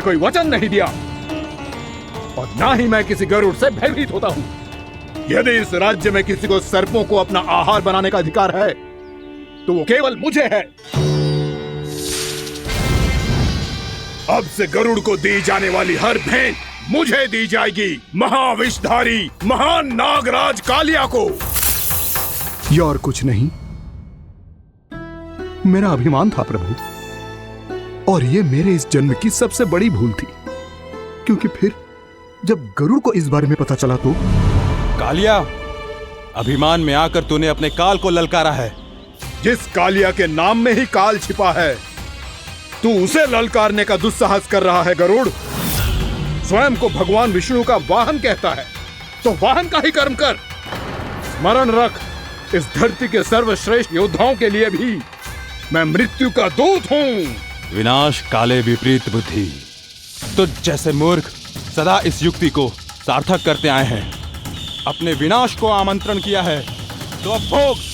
कोई वचन नहीं दिया और ना ही मैं किसी गरुड़ से भयभीत होता हूं। यदि इस राज्य में किसी को सर्पों को अपना आहार बनाने का अधिकार है तो वो केवल मुझे है। अब से गरुड़ को दी जाने वाली हर भेंट मुझे दी जाएगी, महाविषधारी महान नागराज कालिया को। ये और कुछ नहीं, मेरा अभिमान था प्रभु, और ये मेरे इस जन्म की सबसे बड़ी भूल थी, क्योंकि फिर जब गरुड़ को इस बारे में पता चला तो। कालिया, अभिमान में आकर तूने अपने काल को ललकारा है। जिस कालिया के नाम में ही काल छिपा है, तू उसे ललकारने का दुस्साहस कर रहा है गरुड़। स्वयं को भगवान विष्णु का वाहन कहता है तो वाहन का ही कर्म कर। स्मरण रख, इस धरती के सर्वश्रेष्ठ योद्धाओं के लिए भी मैं मृत्यु का दूत हूं। विनाश काले विपरीत बुद्धि। तो जैसे मूर्ख सदा इस युक्ति को सार्थक करते आए हैं, अपने विनाश को आमंत्रण किया है, तो अब भोग।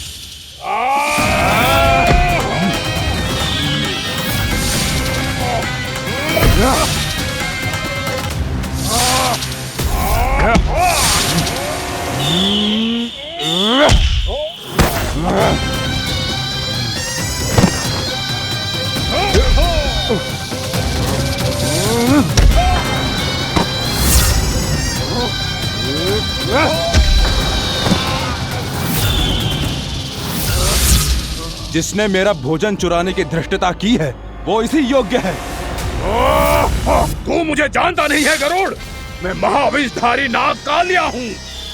जिसने मेरा भोजन चुराने की धृष्टता की है वो इसी योग्य है। तू मुझे जानता नहीं है गरुड़, मैं महाविषधारी नाग कालिया हूँ।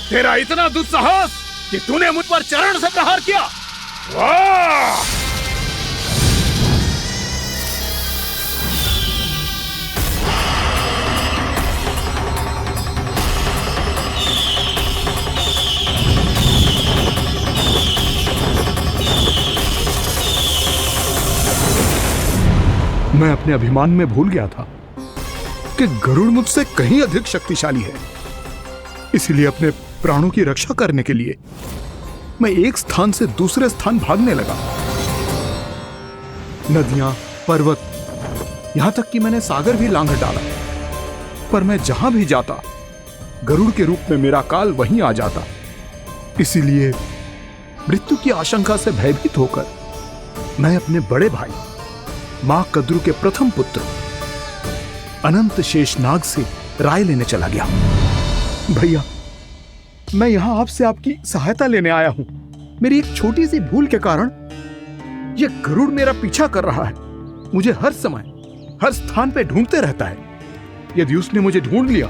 तेरा इतना दुस्साहस कि तूने मुझ पर चरण से प्रहार किया। मैं अपने अभिमान में भूल गया था कि गरुड़ मुझसे कहीं अधिक शक्तिशाली है। इसलिए अपने प्राणों की रक्षा करने के लिए मैं एक स्थान से दूसरे स्थान भागने लगा। नदियां, पर्वत, यहां तक कि मैंने सागर भी लांघ डाला, पर मैं जहां भी जाता गरुड़ के रूप में मेरा काल वहीं आ जाता। इसीलिए मृत्यु की आशंका से भयभीत होकर मैं अपने बड़े भाई मां कद्रु के प्रथम पुत्र अनंत शेषनाग से राय लेने चला गया। भैया, मैं यहां आपसे आपकी सहायता लेने आया हूं। मेरी एक छोटी सी भूल के कारण यह गरुड़ मेरा पीछा कर रहा है। मुझे हर समय हर स्थान पे ढूंढते रहता है। यदि उसने मुझे ढूंढ लिया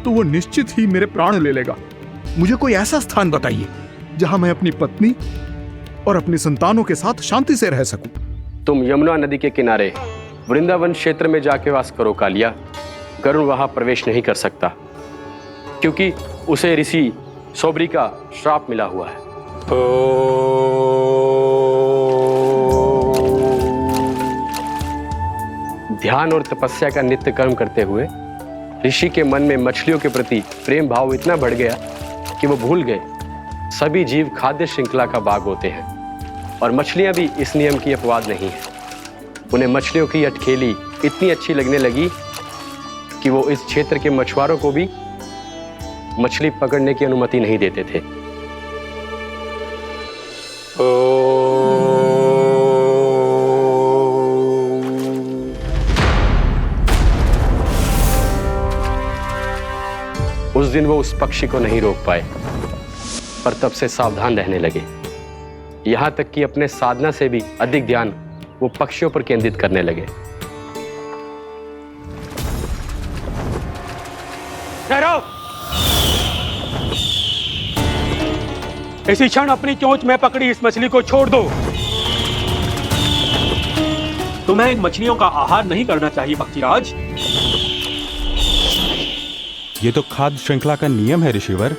तो वो निश्चित ही मेरे प्राण ले लेगा। मुझे कोई ऐसा स्थान बताइए जहां मैं अपनी पत्नी और अपनी संतानों के साथ शांति से रह सकूं। तुम यमुना नदी के किनारे वृंदावन क्षेत्र में जाके वास करो कालिया। गरुड़ वहां प्रवेश नहीं कर सकता, क्योंकि उसे ऋषि सोबरी का श्राप मिला हुआ है। ध्यान और तपस्या का नित्य कर्म करते हुए ऋषि के मन में मछलियों के प्रति प्रेम भाव इतना बढ़ गया कि वो भूल गए सभी जीव खाद्य श्रृंखला का भाग होते हैं, और मछलियां भी इस नियम की अपवाद नहीं है। उन्हें मछलियों की अटखेली इतनी अच्छी लगने लगी कि वो इस क्षेत्र के मछुआरों को भी मछली पकड़ने की अनुमति नहीं देते थे। उस दिन वो उस पक्षी को नहीं रोक पाए, पर तब से सावधान रहने लगे। यहां तक कि अपने साधना से भी अधिक ध्यान वो पक्षियों पर केंद्रित करने लगे। ठहराओ! इसी क्षण अपनी चोंच में पकड़ी इस मछली को छोड़ दो। तुम्हें इन मछलियों का आहार नहीं करना चाहिए पक्षीराज। ये तो खाद्य श्रृंखला का नियम है ऋषिवर।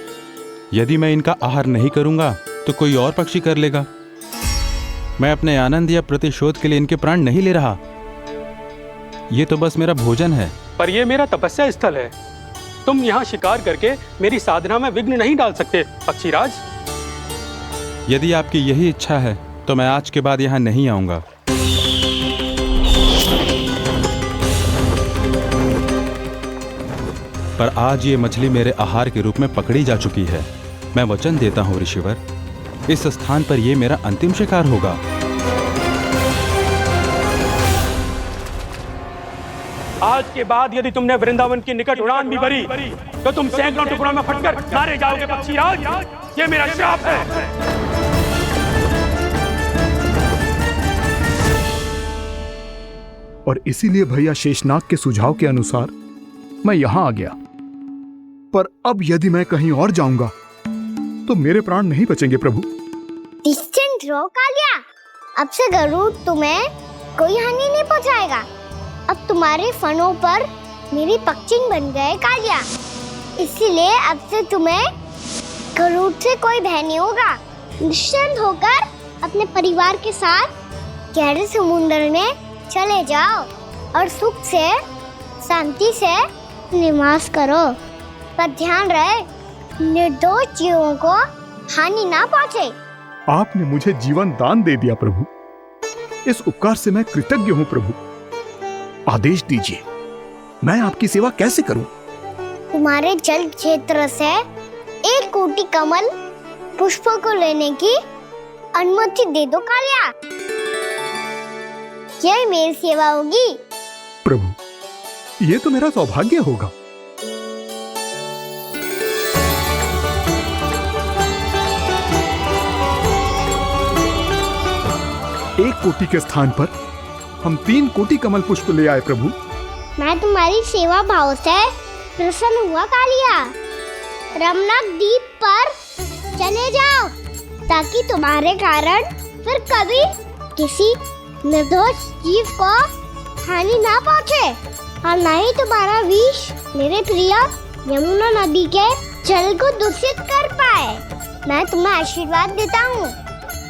यदि मैं इनका आहार नहीं करूंगा तो कोई और पक्षी कर लेगा। मैं अपने आनंद या प्रतिशोध के लिए इनके प्राण नहीं ले रहा। ये तो बस मेरा भोजन है। पर यह मेरा तपस्या स्थल है। तुम यहाँ शिकार करके मेरी साधना में विघ्न नहीं डाल सकते पक्षीराज। यदि आपकी यही इच्छा है तो मैं आज के बाद यहाँ नहीं आऊंगा। पर आज ये मछली मेरे आहार के रूप में पकड़ी जा चुकी है। मैं वचन देता हूँ ऋषिवर, इस स्थान पर यह मेरा अंतिम शिकार होगा। आज के बाद यदि तुमने वृंदावन की निकट उड़ान भी भरी तो तुम सैकड़ों टुकड़ों में फटकर मारे जाओगे पक्षीराज। ये मेरा श्राप है। और इसीलिए भैया शेषनाग के सुझाव के अनुसार मैं यहां आ गया। पर अब यदि मैं कहीं और जाऊंगा तो मेरे प्राण नहीं बचेंगे प्रभु। निश्चिंत रहो कालिया, अब से गरुड़ तुम्हें कोई हानि नहीं पहुंचाएगा। अब तुम्हारे फनों पर मेरी पक्षिंग बन गए कालिया, इसीलिए अब से तुम्हें गरुड़ से कोई भय नहीं होगा। निश्चिंत होकर अपने परिवार के साथ गहरे समुद्र में चले जाओ और सुख से शांति से निवास करो। पर ध्यान रहे निर्दोष जीवों को हानि ना पहुंचे। आपने मुझे जीवन दान दे दिया प्रभु, इस उपकार से मैं कृतज्ञ हूँ प्रभु। आदेश दीजिए, मैं आपकी सेवा कैसे करूं? तुम्हारे जल क्षेत्र से 1 कोटि कमल पुष्पों को लेने की अनुमति दे दो कालिया। यह मेरी सेवा होगी। प्रभु, ये तो मेरा सौभाग्य होगा। एक कोटि के स्थान पर हम 3 कोटि कमल पुष्प ले आए प्रभु। मैं तुम्हारी सेवा भाव से प्रसन्न हुआ कालिया। रमनाक द्वीप पर चले जाओ ताकि तुम्हारे कारण फिर कभी किसी निर्दोष जीव को हानि ना पहुंचे और न ही तुम्हारा विष मेरे प्रिय यमुना नदी के जल को दूषित कर पाए। मैं तुम्हें आशीर्वाद देता हूँ।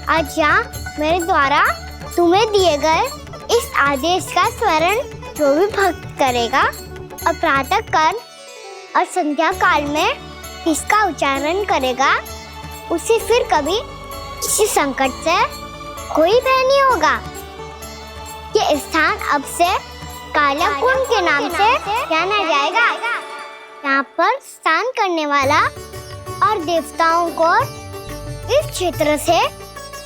आज यहाँ मेरे द्वारा तुम्हें दिए गए इस आदेश का स्मरण जो भी भक्त करेगा और प्रातः काल और संध्या काल में इसका उच्चारण करेगा, उसे फिर कभी किसी संकट से कोई भय नहीं होगा। ये स्थान अब से काला कुंड के नाम से जाना जाएगा। यहाँ पर स्नान करने वाला और देवताओं को इस क्षेत्र से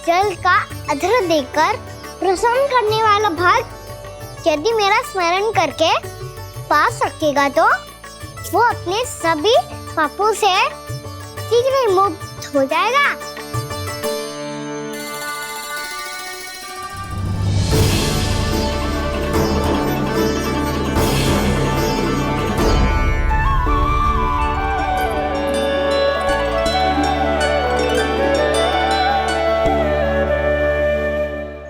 जल का अधर देकर प्रसन्न करने वाला भक्त यदि मेरा स्मरण करके पास रखेगा तो वो अपने सभी पापों से शीघ्र ही मुक्त हो जाएगा।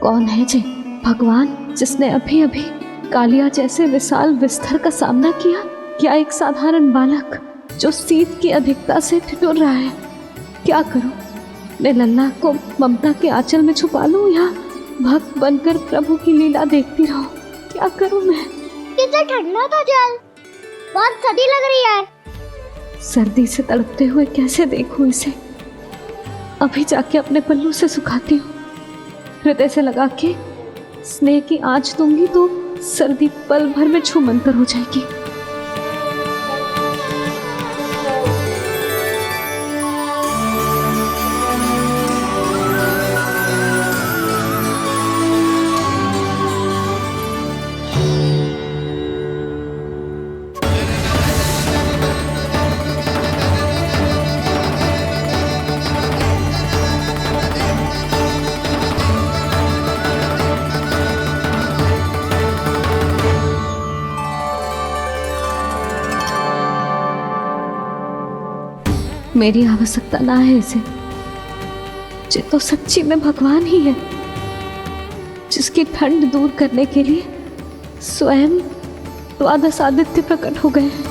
कौन है जी भगवान जिसने अभी अभी कालिया जैसे विशाल विस्तर का सामना किया? क्या एक साधारण बालक जो शीत की अधिकता से ठिठुर रहा है? क्या करूं? मैं लल्ला को ममता के आंचल में छुपा लूं या भक्त बनकर प्रभु की लीला देखती रहूं? क्या करूं मैं? कितना ठंडा था जल, बहुत सर्दी लग रही है। सर्दी से तड़पते हुए कैसे देखूं इसे? अभी जाके अपने पल्लू से सुखाती हूँ। हृदय से लगा के स्नेह की आंच दूंगी तो सर्दी पल भर में छूमंतर हो जाएगी। मेरी आवश्यकता ना है इसे। ये तो सच्ची में भगवान ही है जिसकी ठंड दूर करने के लिए स्वयं द्वादश आदित्य प्रकट हो गए हैं।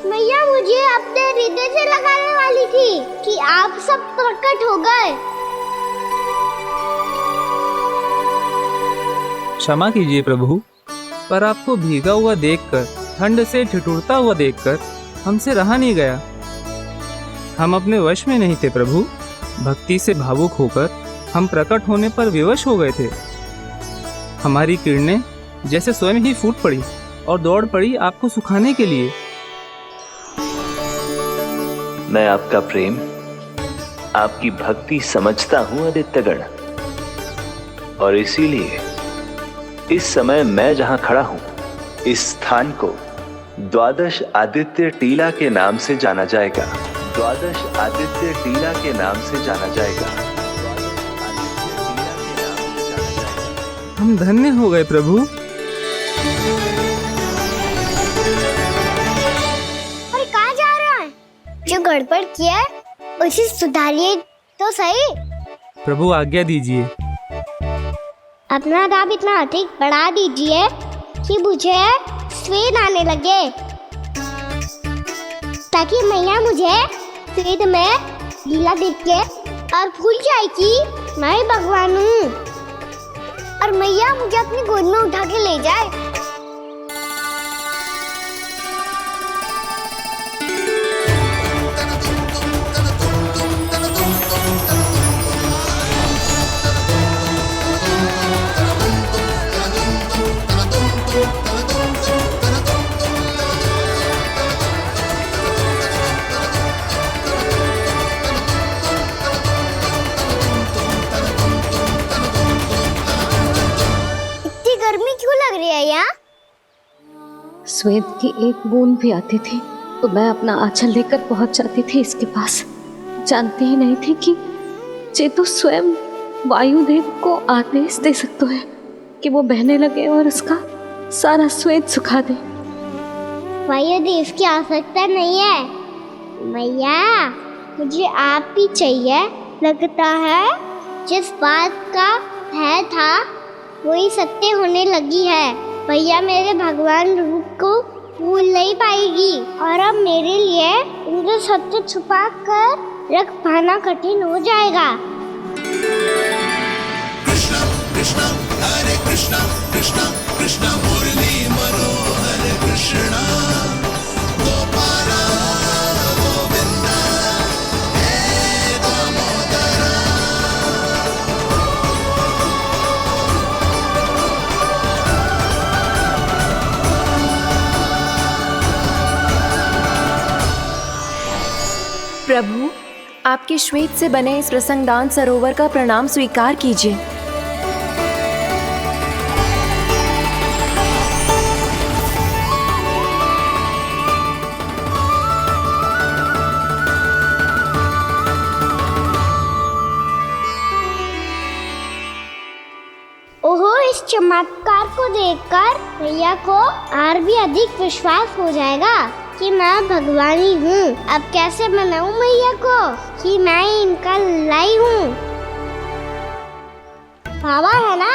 मैया मुझे अपने हृदय से लगाने वाली थी कि आप सब प्रकट हो गए। क्षमा कीजिए प्रभु, पर आपको भीगा हुआ देखकर, ठंड से ठिठुरता हुआ देखकर हमसे रहा नहीं गया। हम अपने वश में नहीं थे प्रभु। भक्ति से भावुक होकर हम प्रकट होने पर विवश हो गए थे। हमारी किरणें जैसे स्वयं ही फूट पड़ी और दौड़ पड़ी आपको सुखाने के लिए। मैं आपका प्रेम, आपकी भक्ति समझता हूं आदित्यगण, और इसीलिए इस समय मैं जहां खड़ा हूं, इस स्थान को द्वादश आदित्य टीला के नाम से जाना जाएगा। द्वादश आदित्य टीला के नाम से जाना जाएगा। हम धन्य हो गए प्रभु। और कहाँ जा रहा है? जो गड़बड़ किया है उसे सुधारिए तो सही। प्रभु आज्ञा दीजिए। अपना दाब इतना अधिक बढ़ा दीजिए कि मुझे स्वेद आने लगे, ताकि मैया मुझे स्वेद में गीला देख के और भूल जाए कि मैं ही भगवान हूँ, और मैया मुझे अपनी गोद में उठा के ले जाए। गर्मी क्यों लग रही है यहाँ? स्वेद की एक बूंद भी आती थी तो मैं अपना आंचल लेकर पहुंच जाती थी इसके पास। जानती ही नहीं थी कि चेतु स्वयं वायुदेव को आदेश दे सकते हैं कि वो बहने लगे और उसका सारा स्वेद सुखा दे। वायुदेव की आवश्यकता नहीं है मैया, मुझे आप ही चाहिए। लगता है जिस बात का भय था वही सत्य होने लगी है। भैया मेरे भगवान रूप को भूल नहीं पाएगी, और अब मेरे लिए उनके सत्य छुपा कर रख पाना कठिन हो जाएगा। कृष्णा कृष्णा हरे कृष्णा कृष्णा कृष्णा मुरली मनोहर कृष्णा गोपाला गोविंदा हे दामोदरा। प्रभु, आपके श्वेत से बने इस प्रसंगदान सरोवर का प्रणाम स्वीकार कीजिए। ओहो, इस चमत्कार को देखकर भैया को और भी अधिक विश्वास हो जाएगा कि मैं भगवान ही हूँ। अब कैसे मनाऊं मैया को कि मैं इनका लाई हूँ? बाबा है ना,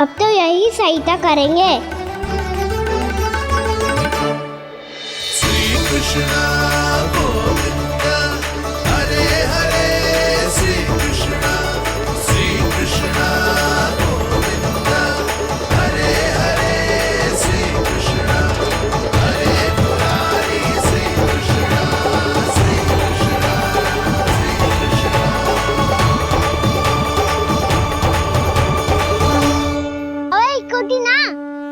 अब तो यही सहायता करेंगे। श्री कृष्णा गोविंदा हरे हरे श्री कृष्णा गोविंदा हरे हरे श्री कृष्णा हरे मुरारी श्री कृष्णा श्री कृष्णा श्री कृष्णा। ओए कोटि ना,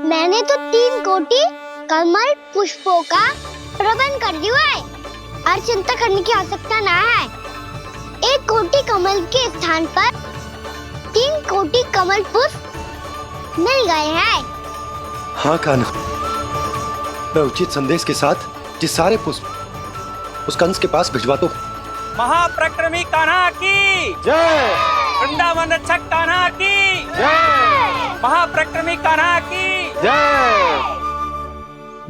मैंने तो 3 कोटि कमल पुष्पों का प्रबंध कर दिया है और चिंता करने की आवश्यकता ना है। 1 कोटि कमल के स्थान पर 3 कोटि कमल पुष्प मिल गए हैं। हाँ कान्हा, मैं उचित संदेश के साथ ये सारे पुष्प उस कंस के पास भिजवा दो। महाप्रक्रमी कान्हा की जय। वृंदावन रक्षक कान्हा की जय। महाप्रक्रमी कान्हा की जय।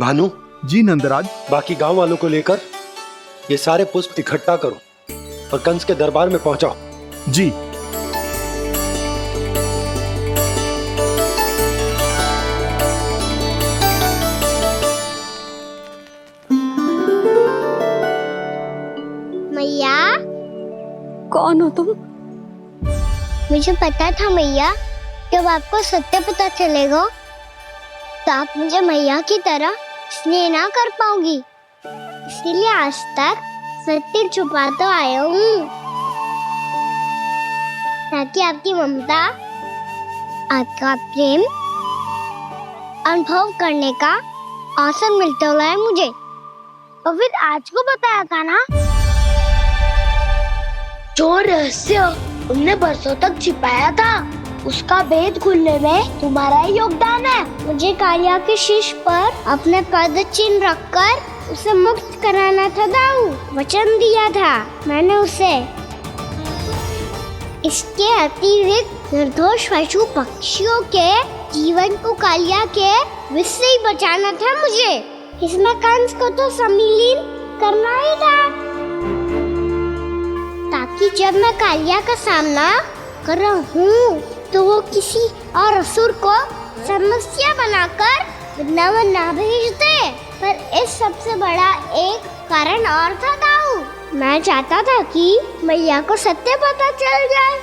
भानु जी नंदराज। बाकी गांव वालों को लेकर ये सारे पुष्प इकट्ठा करो और कंस के दरबार में पहुंचाओ। जी। मैया, कौन हो तुम? मुझे पता था मैया, जब आपको सत्य पता चलेगा तो आप मुझे मैया की तरह स्नेह ना कर पाओगी। इसीलिए आज तक सत्य छुपाता आया हूँ, ताकि आपकी ममता, आपका प्रेम अनुभव करने का अवसर मिलता हुआ है मुझे। और फिर आज को बताया था ना, जो रहस्य तुमने बरसों तक छिपाया था उसका भेद खुलने में तुम्हारा ही योगदान है। मुझे कालिया के शीश पर अपने पद चिन्ह रखकर उसे मुक्त कराना था दाऊ, वचन दिया था मैंने उसे। इसके अतिरिक्त निर्दोष पशु पक्षियों के जीवन को कालिया के विष से ही बचाना था मुझे। इसमें कंस को तो सम्मिलित करना ही था, ताकि जब मैं कालिया का सामना कर रहा हूँ तो वो किसी और असुर को समस्या बनाकर वृंदावन ना भेज दे। पर इस सबसे बड़ा एक कारण और था दाऊ, मैं चाहता था कि मैया को सत्य पता चल जाए।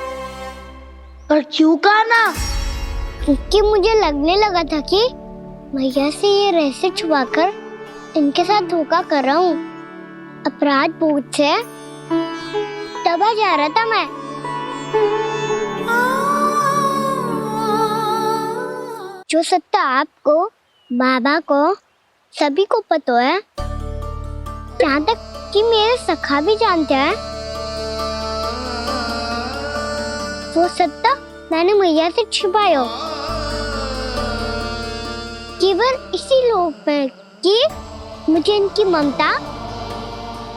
पर क्यों कहा ना? क्योंकि मुझे लगने लगा था कि मैया से ये रहस्य छुपाकर इनके साथ धोखा कर रहा हूँ। अपराध बोध से दबा जा रहा था मैं। जो सत्य आपको, बाबा को, सभी को पता है, यहाँ तक कि मेरे सखा भी जानते हैं, वो सत्य मैंने मैया से छिपाया केवल इसी लोभ में कि मुझे इनकी ममता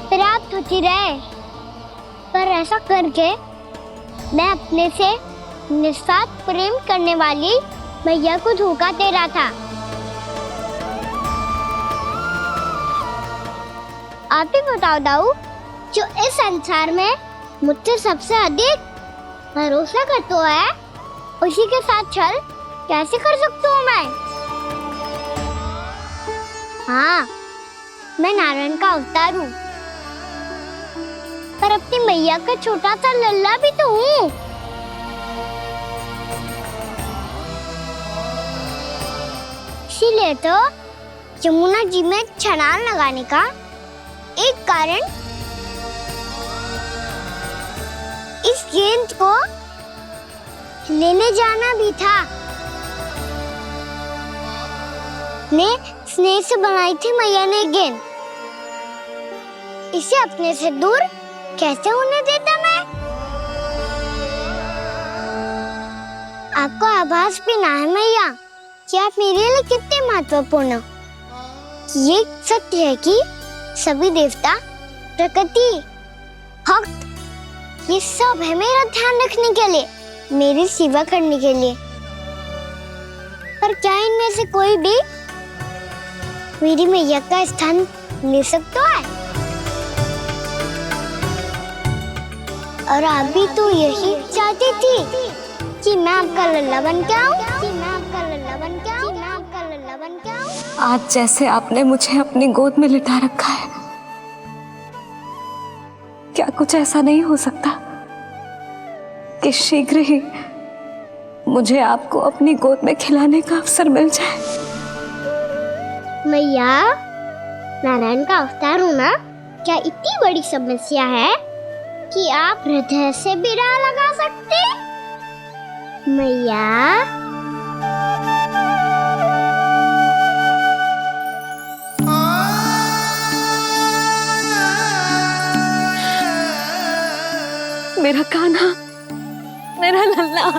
प्राप्त होती रहे। पर ऐसा करके मैं अपने से निस्वार्थ प्रेम करने वाली मैया को धोखा दे रहा था। आप ही बताओ दाऊ, जो इस संसार में मुझसे सबसे अधिक भरोसा करता है, उसी के साथ छल कैसे कर सकता हूँ मैं? हाँ, मैं नारायण का अवतार हूँ, पर अपनी मैया का छोटा सा लल्ला भी तो हूँ। इसीलिए तो यमुना जी में छलांग लगाने का एक कारण इस गेंद को लेने जाना भी था। ने स्नेह से बनाई थी मैया ने गेंद, इसे अपने से दूर कैसे होने देता मैं? आपको आभास भी ना है मैया कि आप मेरे लिए कितने महत्वपूर्ण हो। ये सत्य है कि सभी देवता, प्रकृति, भक्त, ये सब है मेरा ध्यान रखने के लिए, मेरी सेवा करने के लिए। पर क्या इनमें से कोई भी मेरी मैया का स्थान ले सकता है? और आप भी तो यही चाहती थी कि मैं आपका लल्ला बन के आऊं, कि मैं आपका लल्ला बन के आऊं, कि मैं आपका लल्ला बन के आऊं। आज जैसे आपने मुझे अपनी गोद में लिटा रखा है, क्या कुछ ऐसा नहीं हो सकता कि शीघ्र ही मुझे आपको अपनी गोद में खिलाने का अवसर मिल जाए? मैया, नारायण का अवतार होना क्या इतनी बड़ी समस्या है कि आप हृदय से भी राह लगा सकते? मैया, मेरा कान्हा, मेरा लल्ला।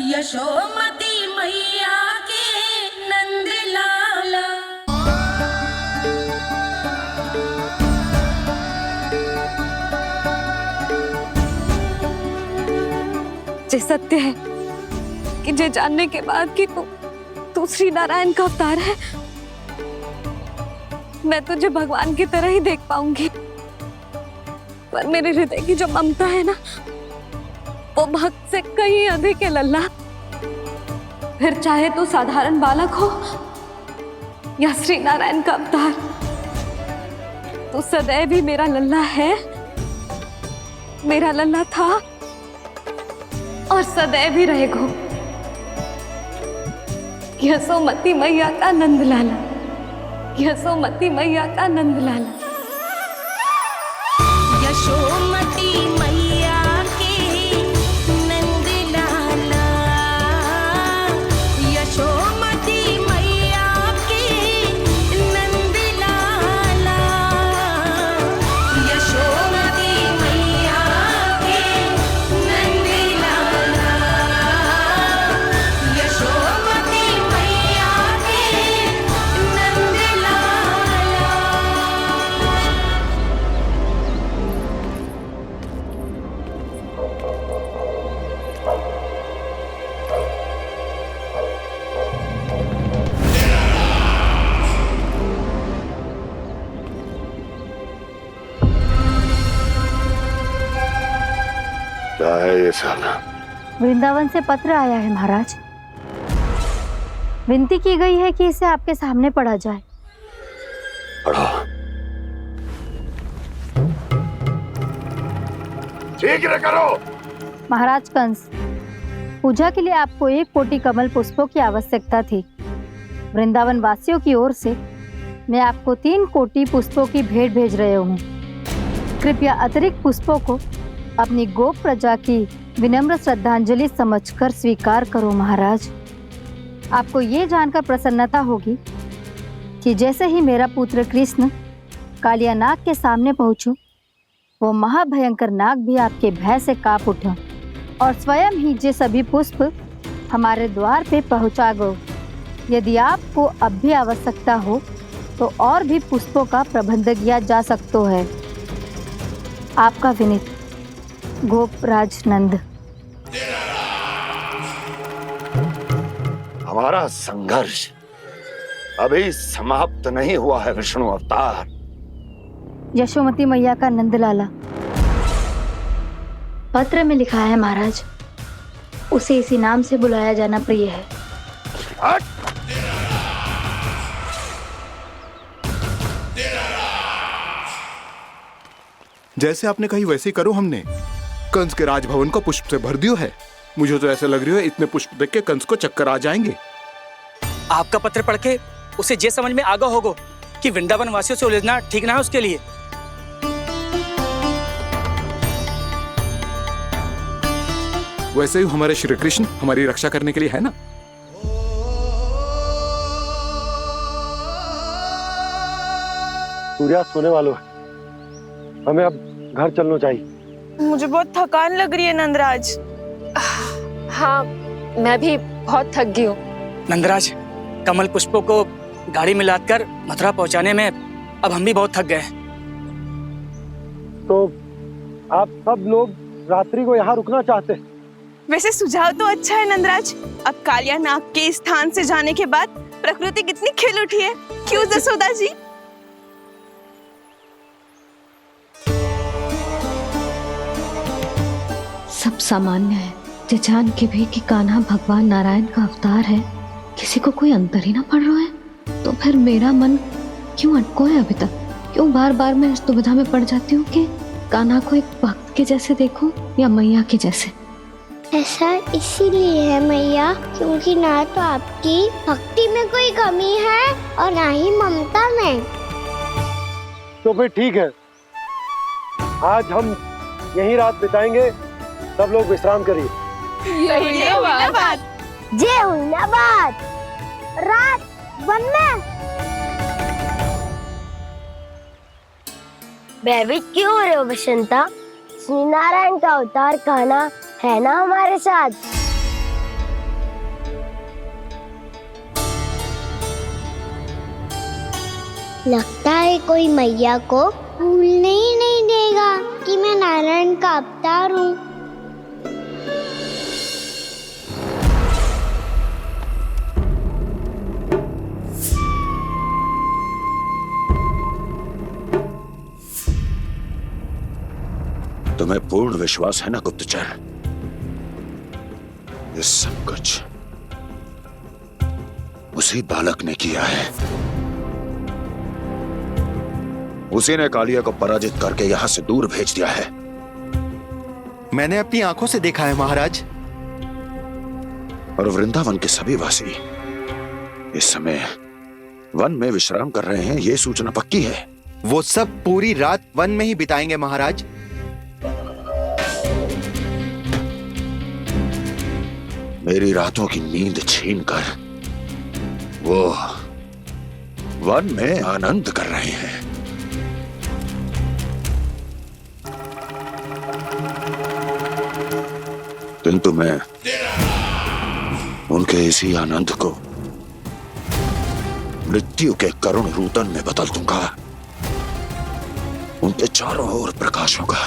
यशोमती मैया के नंद लाला, ये सत्य है कि ये जानने के बाद कि तू दूसरी नारायण का अवतार है, मैं तुझे भगवान की तरह ही देख पाऊंगी, पर मेरे हृदय की जो ममता है ना, वो भक्त से कहीं अधिक है लल्ला। फिर चाहे तू साधारण बालक हो या श्री नारायण का अवतार, तू सदैव ही मेरा लल्ला है, मेरा लल्ला था और सदैव ही रहेगा। यशोमती मैया का नंद लाला, यशोमती मैया का नंद लाला। यशोमती मैया के नंद लाला, यशोमती मैया के नंद लाला, यशोमती मैया के नंद लाला, यशोमती मैया के नंद लाला। क्या है ये सब? वृंदावन से पत्र आया है महाराज। विनती की गई है कि इसे आपके सामने पढ़ा जाए। पढ़ो। शीघ्र करो। महाराज कंस, पूजा के लिए आपको 1 कोटि कमल पुष्पों की आवश्यकता थी। वृंदावन वासियों की ओर से मैं आपको 3 कोटि पुष्पों की भेंट भेज रहे हूँ। कृपया अतिरिक्त पुष्पों को अपनी गोप प्रजा की विनम्र श्रद्धांजलि समझकर स्वीकार करो महाराज। आपको ये जानकर प्रसन्नता होगी कि जैसे ही मेरा पुत्र कृष्ण कालिया नाग के सामने पहुंचो, वो महाभयंकर नाग भी आपके भय से कांप उठा और स्वयं ही जे सभी पुष्प हमारे द्वार पे पहुंचा गो। यदि आपको अब भी आवश्यकता हो तो और भी पुष्पों का प्रबंध किया जा सकता है। आपका विनीत गोपराज नंद। हमारा संघर्ष अभी समाप्त नहीं हुआ है विष्णु अवतार। यशोमती मैया का नंदलाला। पत्र में लिखा है महाराज, उसे इसी नाम से बुलाया जाना प्रिय है। जैसे आपने कही वैसे ही करो। हमने कंस के राजभवन को पुष्प से भर दियो है। मुझे तो ऐसा लग रही है इतने पुष्प देख के कंस को चक्कर आ जाएंगे। आपका पत्र पढ़ के उसे ये समझ में आगा होगा कि वृंदावन वासियों से उलझना ठीक ना है उसके लिए। वैसे ही हमारे श्री कृष्ण हमारी रक्षा करने के लिए है ना। सूर्यास्त होने वाला है, हमें अब घर चलना चाहिए। मुझे बहुत थकान लग रही है नंदराज। हाँ, मैं भी बहुत थक गई हूँ। नंदराज, कमल पुष्पों को गाड़ी में लादकर मथुरा पहुंचाने में अब हम भी बहुत थक गए। तो आप सब लोग रात्रि को यहाँ रुकना चाहते हैं? वैसे सुझाव तो अच्छा है नंदराज। अब कालिया नाग के स्थान से जाने के बाद प्रकृति कितनी खिल उठी है, क्यों जसोदा जी? सब सामान्य है, ये जान के भी कि कान्हा भगवान नारायण का अवतार है, किसी को कोई अंतर ही ना पड़ रहा है। तो फिर मेरा मन क्यों अटको है अभी तक? क्यों बार बार मैं इस दुविधा में पड़ जाती हूँ कि कान्हा को एक भक्त के जैसे देखूं या मैया के जैसे? ऐसा इसीलिए है मैया क्योंकि ना तो आपकी भक्ति में कोई कमी है और ना ही ममता में। तो फिर ठीक है, आज हम यहीं रात बिताएंगे। सब लोग विश्राम करिए। जय हुलाबाद। रात वन में भयभीत क्यों हो रहे हो बसंता? श्री नारायण का अवतार कान्हा है ना हमारे साथ। लगता है कोई मैया को भूलने ही नहीं देगा कि मैं नारायण का अवतार हूँ। तुम्हें पूर्ण विश्वास है ना गुप्तचर? ये सब कुछ उसी बालक ने किया है। उसी ने कालिया को पराजित करके यहां से दूर भेज दिया है। मैंने अपनी आंखों से देखा है महाराज। और वृंदावन के सभी वासी इस समय वन में विश्राम कर रहे हैं, ये सूचना पक्की है। वो सब पूरी रात वन में ही बिताएंगे महाराज। मेरी रातों की नींद छीनकर वो वन में आनंद कर रहे हैं। किंतु मैं उनके इसी आनंद को मृत्यु के करुण रूतन में बदल दूंगा। उनके चारों ओर प्रकाश होगा,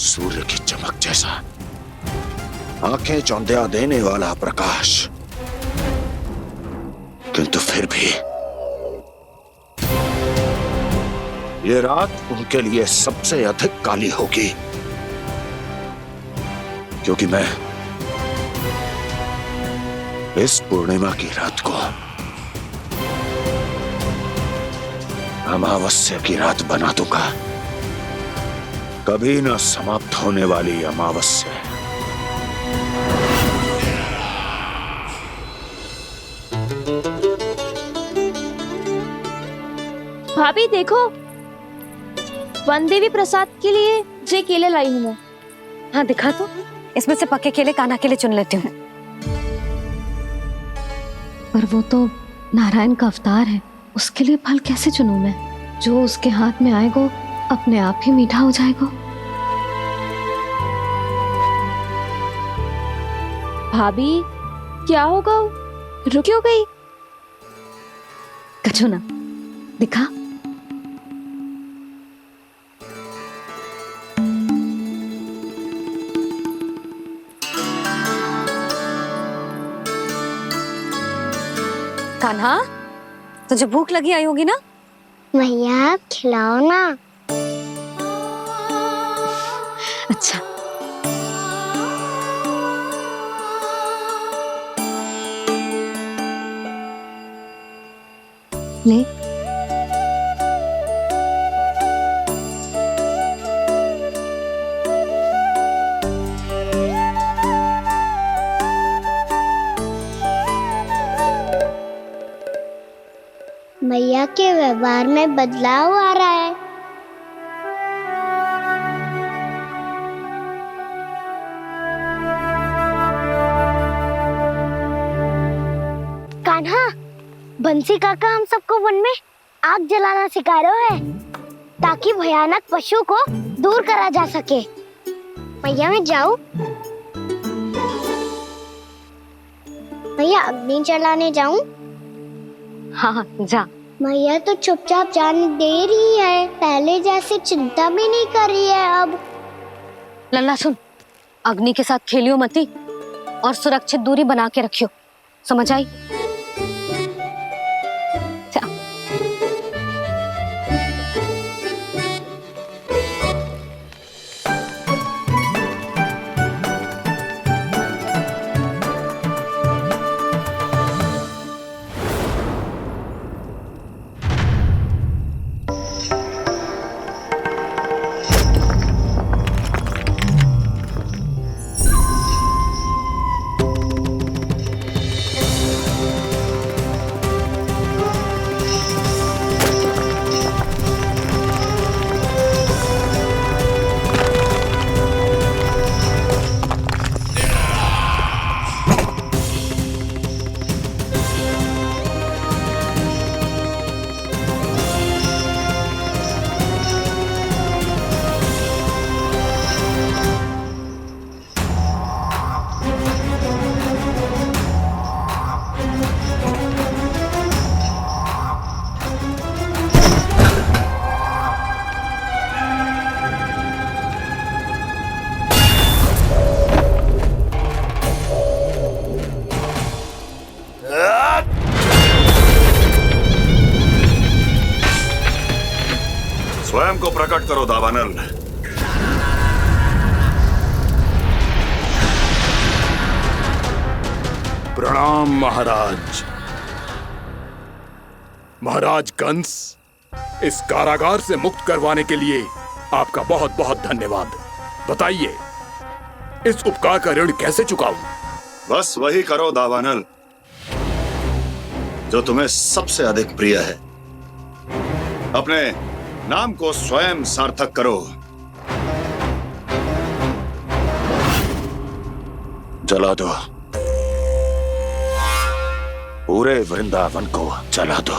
सूर्य की चमक जैसा, आंखें चौंधिया देने वाला प्रकाश। किंतु फिर भी ये रात उनके लिए सबसे अधिक काली होगी, क्योंकि मैं इस पूर्णिमा की रात को अमावस्या की रात बना दूंगा, कभी न समाप्त होने वाली अमावस्या। भाभी देखो, वन देवी प्रसाद के लिए जे केले लाई हूँ मैं। हाँ दिखा तो, इसमें से पक्के केले कान्हा के लिए चुन लेती हूँ। पर वो तो नारायण का अवतार है, उसके लिए फल कैसे चुनूं मैं? जो उसके हाथ में आएगा अपने आप ही मीठा हो जाएगा। भाभी क्या होगा, रुक क्यों गई? कछू ना, दिखा। कान्हा, तुझे भूख लगी आई होगी ना? भैया खिलाओ ना। अच्छा। ले। भैया के व्यवहार में बदलाव आ रहा है। कान्हा, बंसी काका हम सबको वन में आग जलाना सिखा रहे हैं, ताकि भयानक पशु को दूर करा जा सके। भैया मैं जाऊं? भैया अग्नि जलाने जाऊं? हाँ जा। भैया तो चुपचाप जाने दे रही है, पहले जैसे चिंता भी नहीं कर रही है अब। लल्ला सुन, अग्नि के साथ खेलियो मती और सुरक्षित दूरी बना के रखियो, समझ आई? स्वयं को प्रकट करो दावानल। प्रणाम महाराज। महाराज कंस, इस कारागार से मुक्त करवाने के लिए आपका बहुत बहुत धन्यवाद। बताइए, इस उपकार का ऋण कैसे चुकाऊं? बस वही करो दावानल जो तुम्हें सबसे अधिक प्रिय है। अपने नाम को स्वयं सार्थक करो। जला दो, पूरे वृंदावन को जला दो।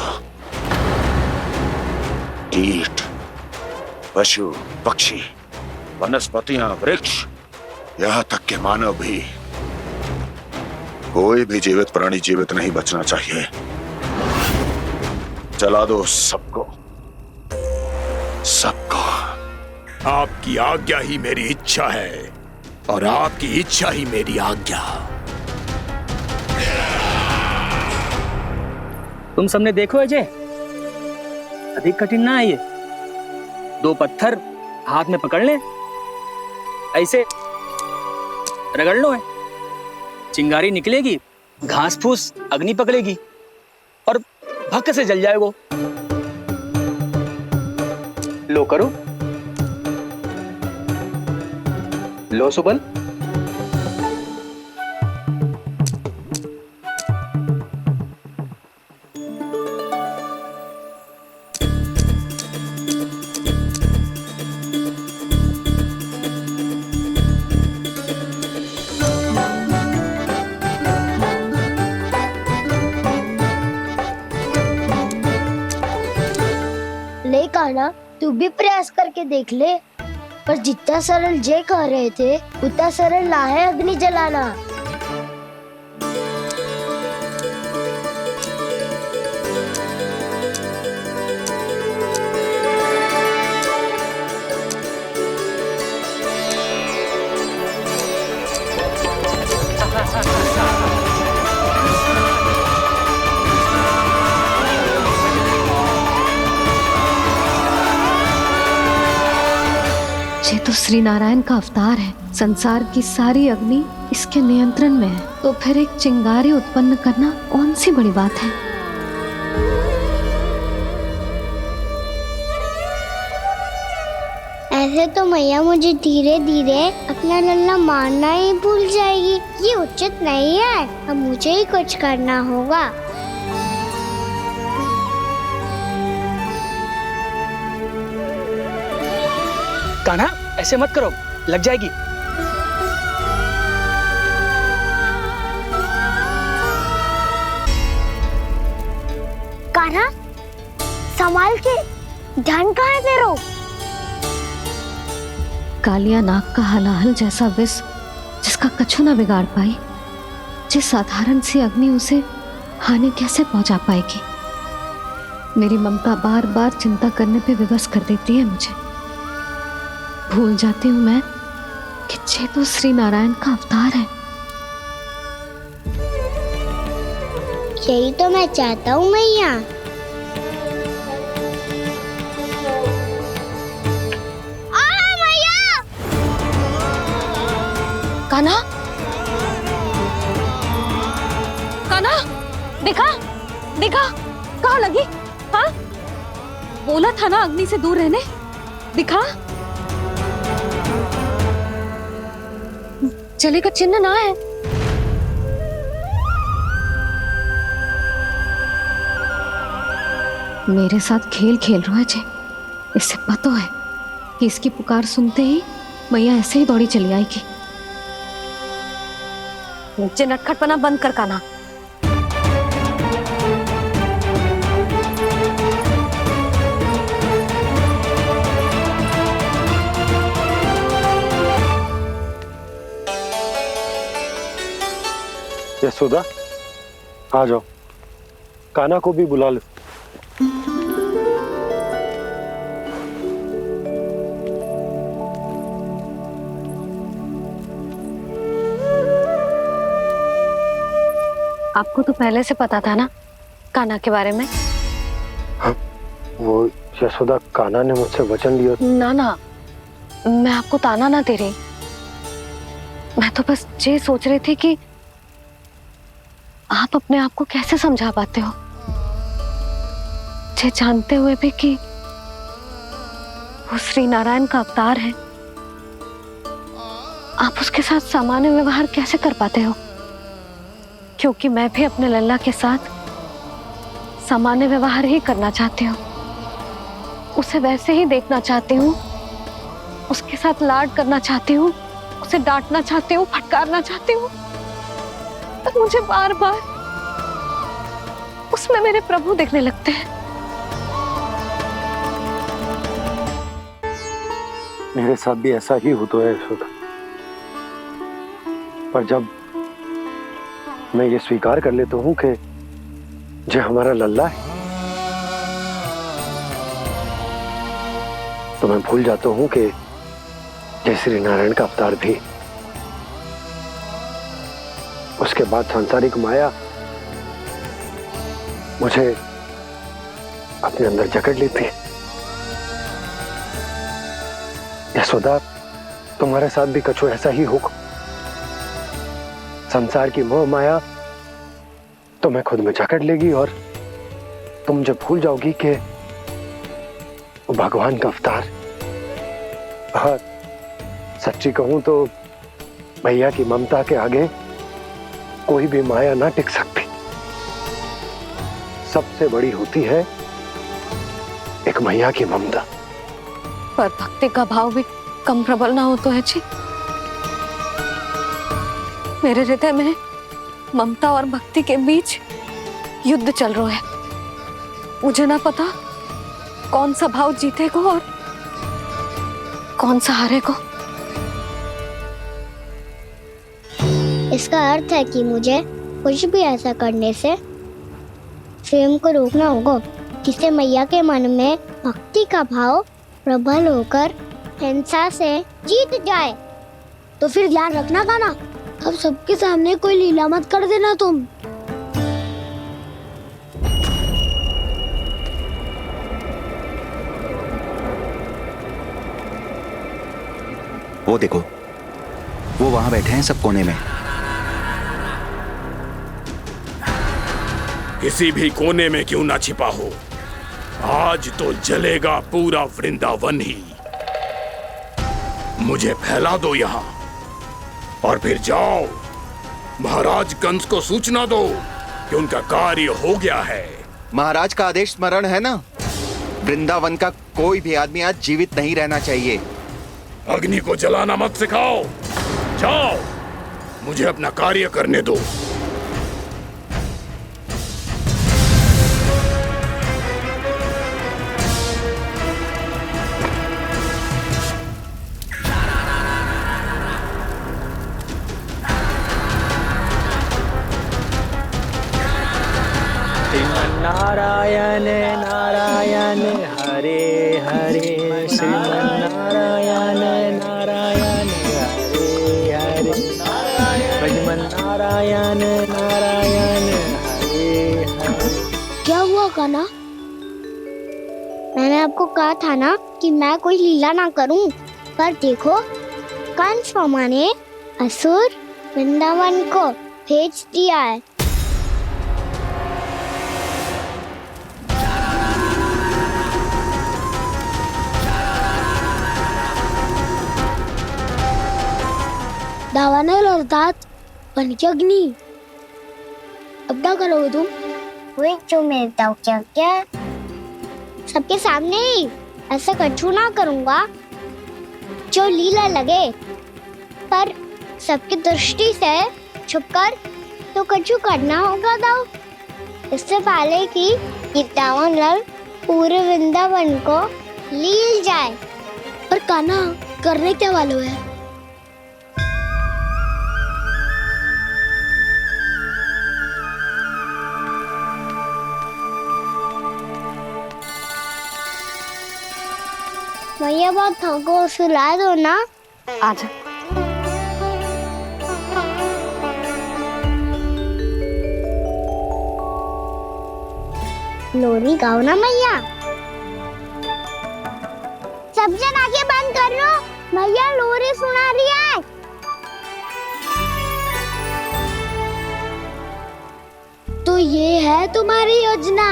कीट, पशु, पक्षी, वनस्पतियां, वृक्ष, यहां तक के मानव भी, कोई भी जीवित प्राणी जीवित नहीं बचना चाहिए। जला दो सबको, सबको। आपकी आज्ञा ही मेरी इच्छा है और आपकी इच्छा ही मेरी आज्ञा। तुम सबने देखो अजय, अधिक कठिन ना है ये। 2 पत्थर हाथ में पकड़ ले, ऐसे रगड़ लो है, चिंगारी निकलेगी, घास फूस अग्नि पकड़ेगी और भक्क से जल जाएगा। लो करो, लो सुबल। ले कान्हा, तू भी प्रयास करके देख ले। पर जितना सरल जय कह रहे थे उतना सरल ना है अग्नि जलाना। ये तो श्री नारायण का अवतार है। संसार की सारी अग्नि इसके नियंत्रण में है, तो फिर एक चिंगारी उत्पन्न करना कौन सी बड़ी बात है। ऐसे तो मैया मुझे धीरे धीरे अपना लल्ला मारना ही भूल जाएगी। ये उचित नहीं है, अब मुझे ही कुछ करना होगा। कान्हा, ऐसे मत करो, लग जाएगी। कान्हा, संभाल के, ध्यान कहाँ है तेरो? कालिया नाग का हलाहल जैसा विष जिसका कछु न बिगाड़ पाई, जिस साधारण सी अग्नि उसे हानि कैसे पहुंचा पाएगी। मेरी ममता बार बार चिंता करने पे विवश कर देती है मुझे। भूल जाती हूँ मैं कि ये तो श्री नारायण का अवतार है। यही तो मैं चाहता हूँ मैया। कान्हा, कान्हा, देखा देखा, कहाँ लगी? हाँ, बोला था ना अग्नि से दूर रहने। दिखा, जले का चिन्ह ना है। मेरे साथ खेल खेल रहा है जे। इससे पता है कि इसकी पुकार सुनते ही मैया ऐसे ही दौड़ी चली आएगी। नीचे नटखटपना बंद कर कान्हा। यशोदा, आ जाओ, कान्हा को भी बुला लो। आपको तो पहले से पता था ना कान्हा के बारे में? हाँ, वो यशोदा, कान्हा ने मुझसे वचन लिया। ना ना, मैं आपको ताना ना दे रही। मैं तो बस ये सोच रही थी कि आप अपने आप को कैसे समझा पाते हो, ये जानते हुए भी कि वो श्री नारायण का अवतार है। आप उसके साथ सामान्य व्यवहार कैसे कर पाते हो? क्योंकि मैं भी अपने लल्ला के साथ सामान्य व्यवहार ही करना चाहती हूँ, उसे वैसे ही देखना चाहती हूँ, उसके साथ लाड करना चाहती हूँ, उसे डांटना चाहती हूँ, फटकारना चाहती हूँ। पर मुझे बार बार उसमें मेरे प्रभु दिखने लगते हैं। मेरे साथ भी ऐसा ही होता है यशोदा। पर जब मैं ये स्वीकार कर लेता हूँ कि जो हमारा लल्ला है, तो मैं भूल जाता हूँ कि जय श्री नारायण का अवतार भी। उसके बाद सांसारिक माया मुझे अपने अंदर जकड़ लेती है। यशोदा, तुम्हारे साथ भी कछु ऐसा ही होगा। संसार की मोह माया तुम्हें खुद में जकड़ लेगी और तुम जब भूल जाओगी कि वो भगवान का अवतार। और सच्ची कहूं तो भैया की ममता के आगे कोई भी माया ना टिक सकती। सबसे बड़ी होती है एक मैया की ममता। पर भक्ति का भाव भी कम प्रबल ना हो तो है जी। मेरे हृदय में ममता और भक्ति के बीच युद्ध चल रहा है। मुझे ना पता कौन सा भाव जीतेगा और कौन सा हारेगा। इसका अर्थ है कि मुझे कुछ भी ऐसा करने से स्वयं को रोकना होगा जिससे मैया के मन में भक्ति का भाव प्रबल होकर हिंसा से जीत जाए। तो फिर ध्यान रखना कान्हा, अब सबके सामने कोई लीला मत कर देना तुम। वो देखो, वो वहां बैठे हैं सब कोने में। किसी भी कोने में क्यों ना छिपा हो, आज तो जलेगा पूरा वृंदावन ही। मुझे फैला दो यहाँ और फिर जाओ महाराज कंस को सूचना दो कि उनका कार्य हो गया है। महाराज का आदेश स्मरण है ना, वृंदावन का कोई भी आदमी आज जीवित नहीं रहना चाहिए। अग्नि को जलाना मत सिखाओ, जाओ मुझे अपना कार्य करने दो। नारायण नारायण हरे हरे, श्रीमन्नारायण नारायण हरे हरे, भजमन नारायण नारायण हरे हरे। क्या हुआ कान्हा? मैंने आपको कहा था ना कि मैं कोई लीला ना करूं, पर देखो कंस मामा ने असुर वृंदावन को भेज दिया है। दावानल अर्थात बन की अग्नि। अब क्या करोगे तुम? वही जो मैं बताऊं। क्या क्या? सबके सामने ही ऐसा कछु ना करूंगा जो लीला लगे, पर सबकी दृष्टि से छुपकर तो कछु करना होगा। दाव इससे पहले कि ये दावानल पूरे वृंदावन को लील जाए। पर कान्हा करने क्या वालों है? भैया बहुत थको, सुला दो ना। आजा। लोरी गाओ ना मैया। सब जन आंखें बंद कर लो, मैया लोरी सुना रही है। तो ये है तुम्हारी योजना।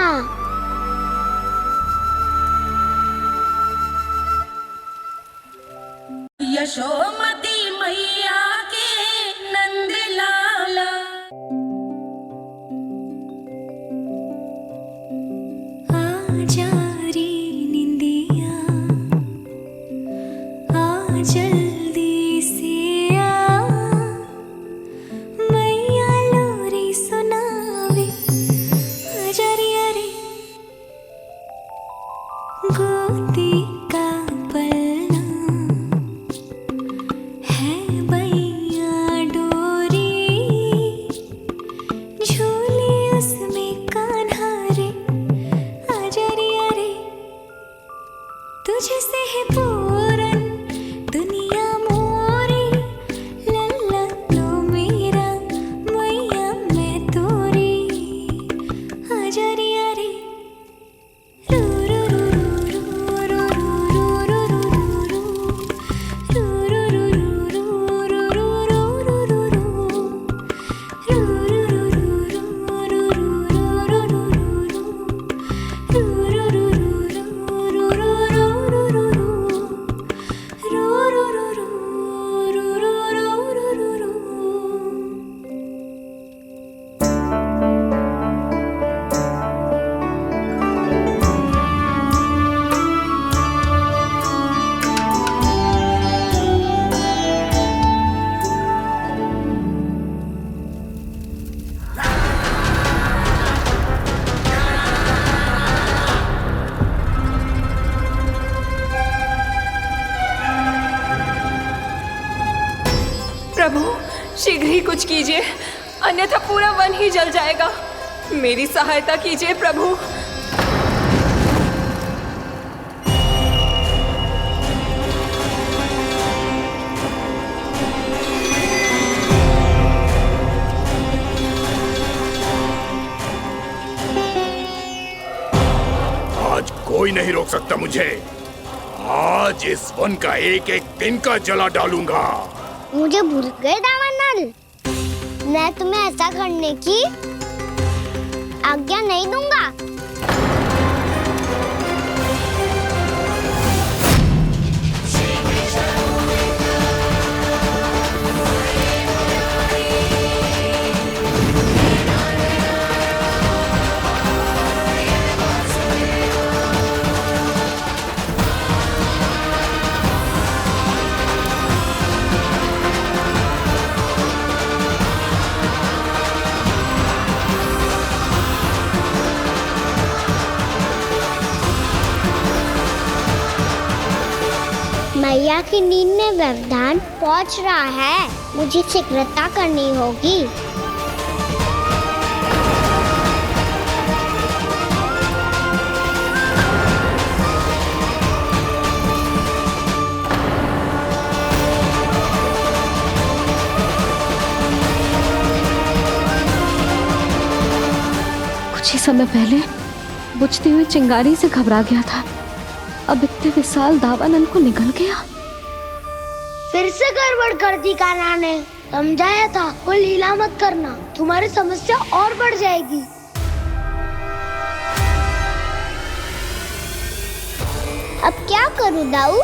यशोमती मैया के नंद लाला। आजा रे निंदिया, आ जल्दी से आ, मैया लोरी सुनावे। आजा रे अरे गोदी का पलना है बैया डोरी, झूले उसमें कान्हा रे। आजा रे अरे तुझसे है पूरन दुनिया मोरी, लल्ला तो मेरा मैया मैं तोरी। आजा रे अरे प्रभु शीघ्र ही कुछ कीजिए, अन्यथा पूरा वन ही जल जाएगा। मेरी सहायता कीजिए प्रभु। आज कोई नहीं रोक सकता मुझे। आज इस वन का एक एक दिन का जला डालूंगा। मुझे भूल गए दामनल, मैं तुम्हें ऐसा करने की आज्ञा नहीं दूंगा। मैया की नींद में व्यवधान पहुंच रहा है, मुझे शीघ्रता करनी होगी। कुछ ही समय पहले बुझती हुई चिंगारी से घबरा गया था, अब इतने विशाल दावानल को निगल गया। फिर से गड़बड़ कर दी कान्हा ने, समझाया था कोई लीला मत करना, तुम्हारी समस्या और बढ़ जाएगी। अब क्या करूं दाऊ?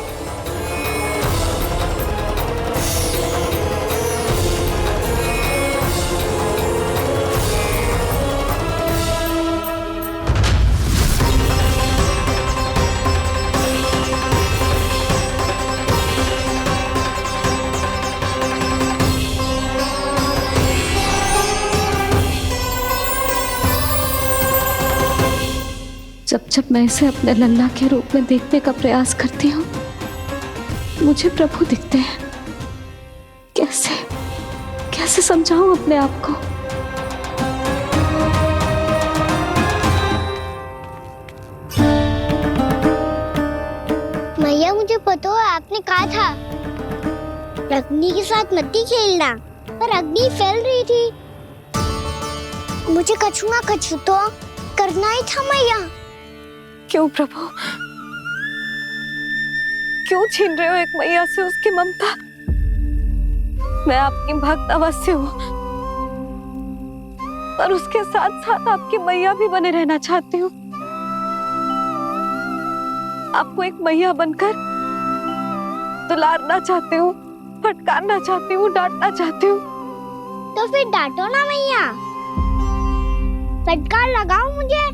जब जब मैं इसे अपने लल्ला के रूप में देखने का प्रयास करती हूँ, मुझे प्रभु दिखते हैं। कैसे कैसे समझाऊं अपने आप को? मैया मुझे पता है आपने कहा था अग्नि के साथ मत ही खेलना, पर अग्नि फैल रही थी। मुझे कछु ना कछु तो करना ही था मैया। क्यों प्रभु, क्यों छीन रहे हो एक मैया से उसकी ममता? मैं आपकी भक्त अवश्य हूँ, पर उसके साथ साथ आपकी मैया भी बने रहना चाहती हूँ। आपको एक मैया बनकर दुलारना चाहती हूँ, फटकारना चाहती हूँ, डांटना चाहती हूँ। तो फिर डांटो ना मैया, फटकार लगाओ, मुझे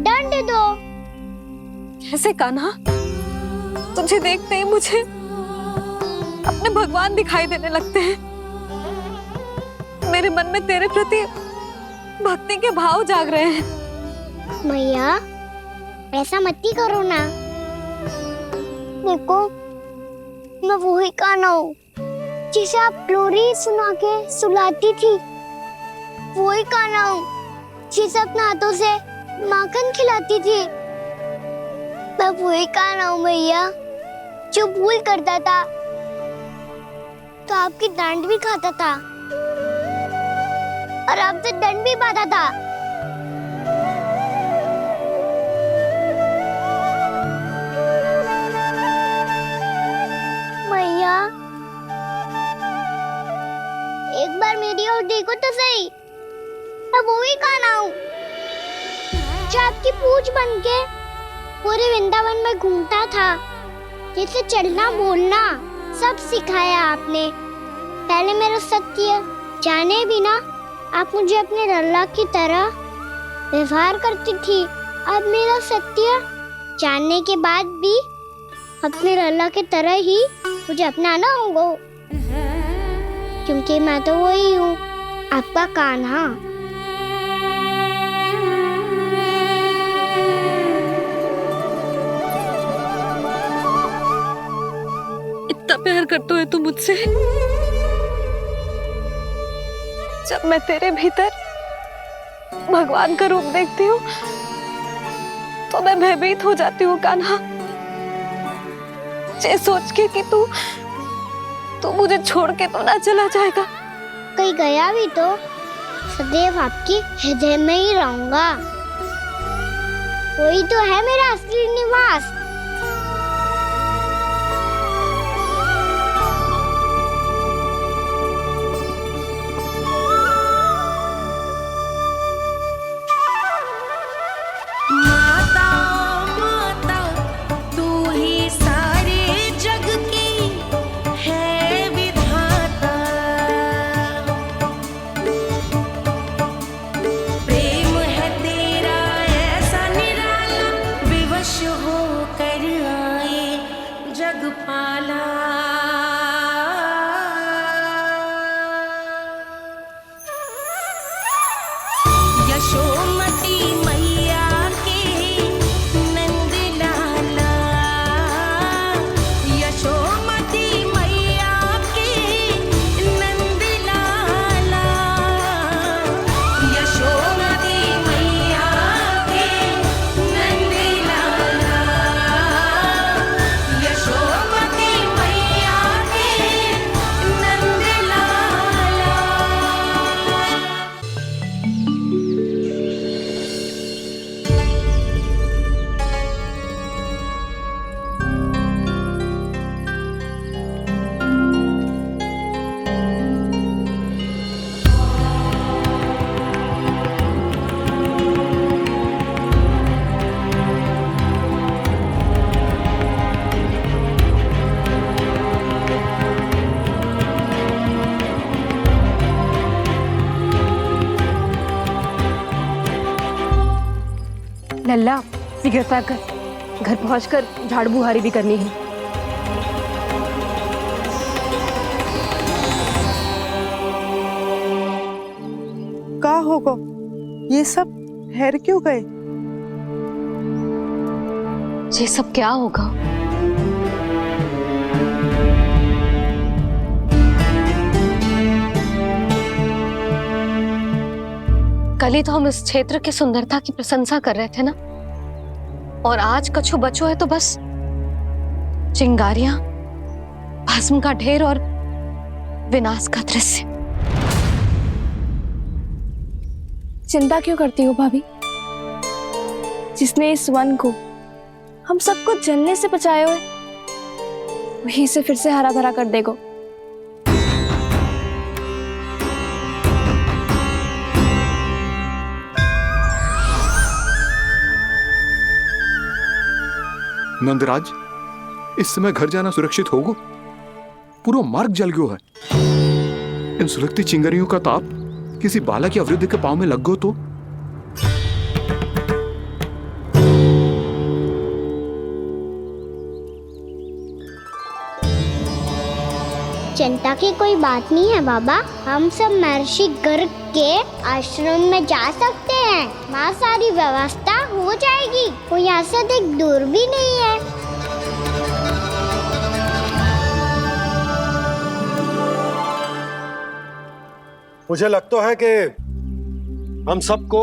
दंड दो। कैसे कान्हा? तुझे देखते ही मुझे अपने भगवान दिखाई देने लगते हैं। मेरे मन में तेरे प्रति भक्ति के भाव जाग रहे हैं। मैया ऐसा मत ही करो ना। देखो मैं वही कान्हा हूँ जिसे आप लोरी सुना के सुलाती थी। वही कान्हा हूँ जिसे अपने हाथों से माखन खिलाती थी। मैं वही कान्हा हूँ मैया जो भूल करता था तो आपकी डांट भी खाता था और आपसे दंड भी पाता था। मैया एक बार मेरी ओर देखो तो सही। मैं वही कान्हा हूँ जो आपकी पूछ बन के पूरे वृंदावन में घूमता था। जैसे चलना बोलना सब सिखाया आपने। पहले मेरा सत्य जाने भी ना आप मुझे अपने लल्ला की तरह व्यवहार करती थी। अब मेरा सत्य जानने के बाद भी अपने लल्ला की तरह ही मुझे अपनाना होगा, क्योंकि मैं तो वही हूँ, आपका कान्हा। इतना प्यार करते हो तुम मुझसे? जब मैं तेरे भीतर भगवान का रूप देखती हूँ तो मैं भयभीत हो जाती हूँ कान्हा। ये सोच के कि तू मुझे छोड़ के तो ना चला जाएगा। कहीं गया भी तो सदैव आपके हृदय में ही रहूंगा। वही तो है मेरा असली निवास। लल्ला शीघ्रता कर, घर पहुंचकर झाड़ बुहारी भी करनी है। का होगा? ये सब ठहर क्यों गए? ये सब क्या होगा? कल ही तो हम इस क्षेत्र की सुंदरता की प्रशंसा कर रहे थे ना, और आज कछु बचो है तो बस चिंगारियां, भस्म का ढेर और विनाश का दृश्य। चिंता क्यों करती हो भाभी? जिसने इस वन को हम सबको जलने से बचाए हुए वहीं से फिर से हरा भरा कर देगो। नंदराज, इस समय घर जाना सुरक्षित होगो? पूरा मार्ग जल गयो है। इन सुलगती चिंगरियों का ताप किसी बालक या वृद्ध के पांव में लग गो तो? चिंता की कोई बात नहीं है बाबा, हम सब महर्षि गर्ग के आश्रम में जा सकते हैं। वहाँ सारी व्यवस्था हो जाएगी, कोई यहाँ से देख दूर भी नहीं है। मुझे लगता है कि हम सबको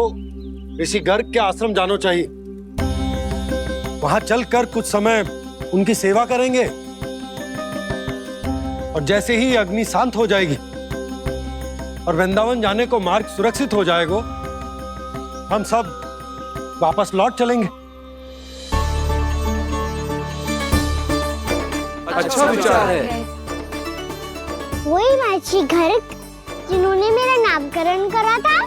ऋषि गर्ग के आश्रम जाना चाहिए। वहां चलकर कुछ समय उनकी सेवा करेंगे और जैसे ही अग्नि शांत हो जाएगी और वृंदावन जाने को मार्ग सुरक्षित हो जाएगा, हम सब वापस लौट चलेंगे। अच्छा विचार है। वही महर्षि गर्ग जिन्होंने मेरा नामकरण करा था।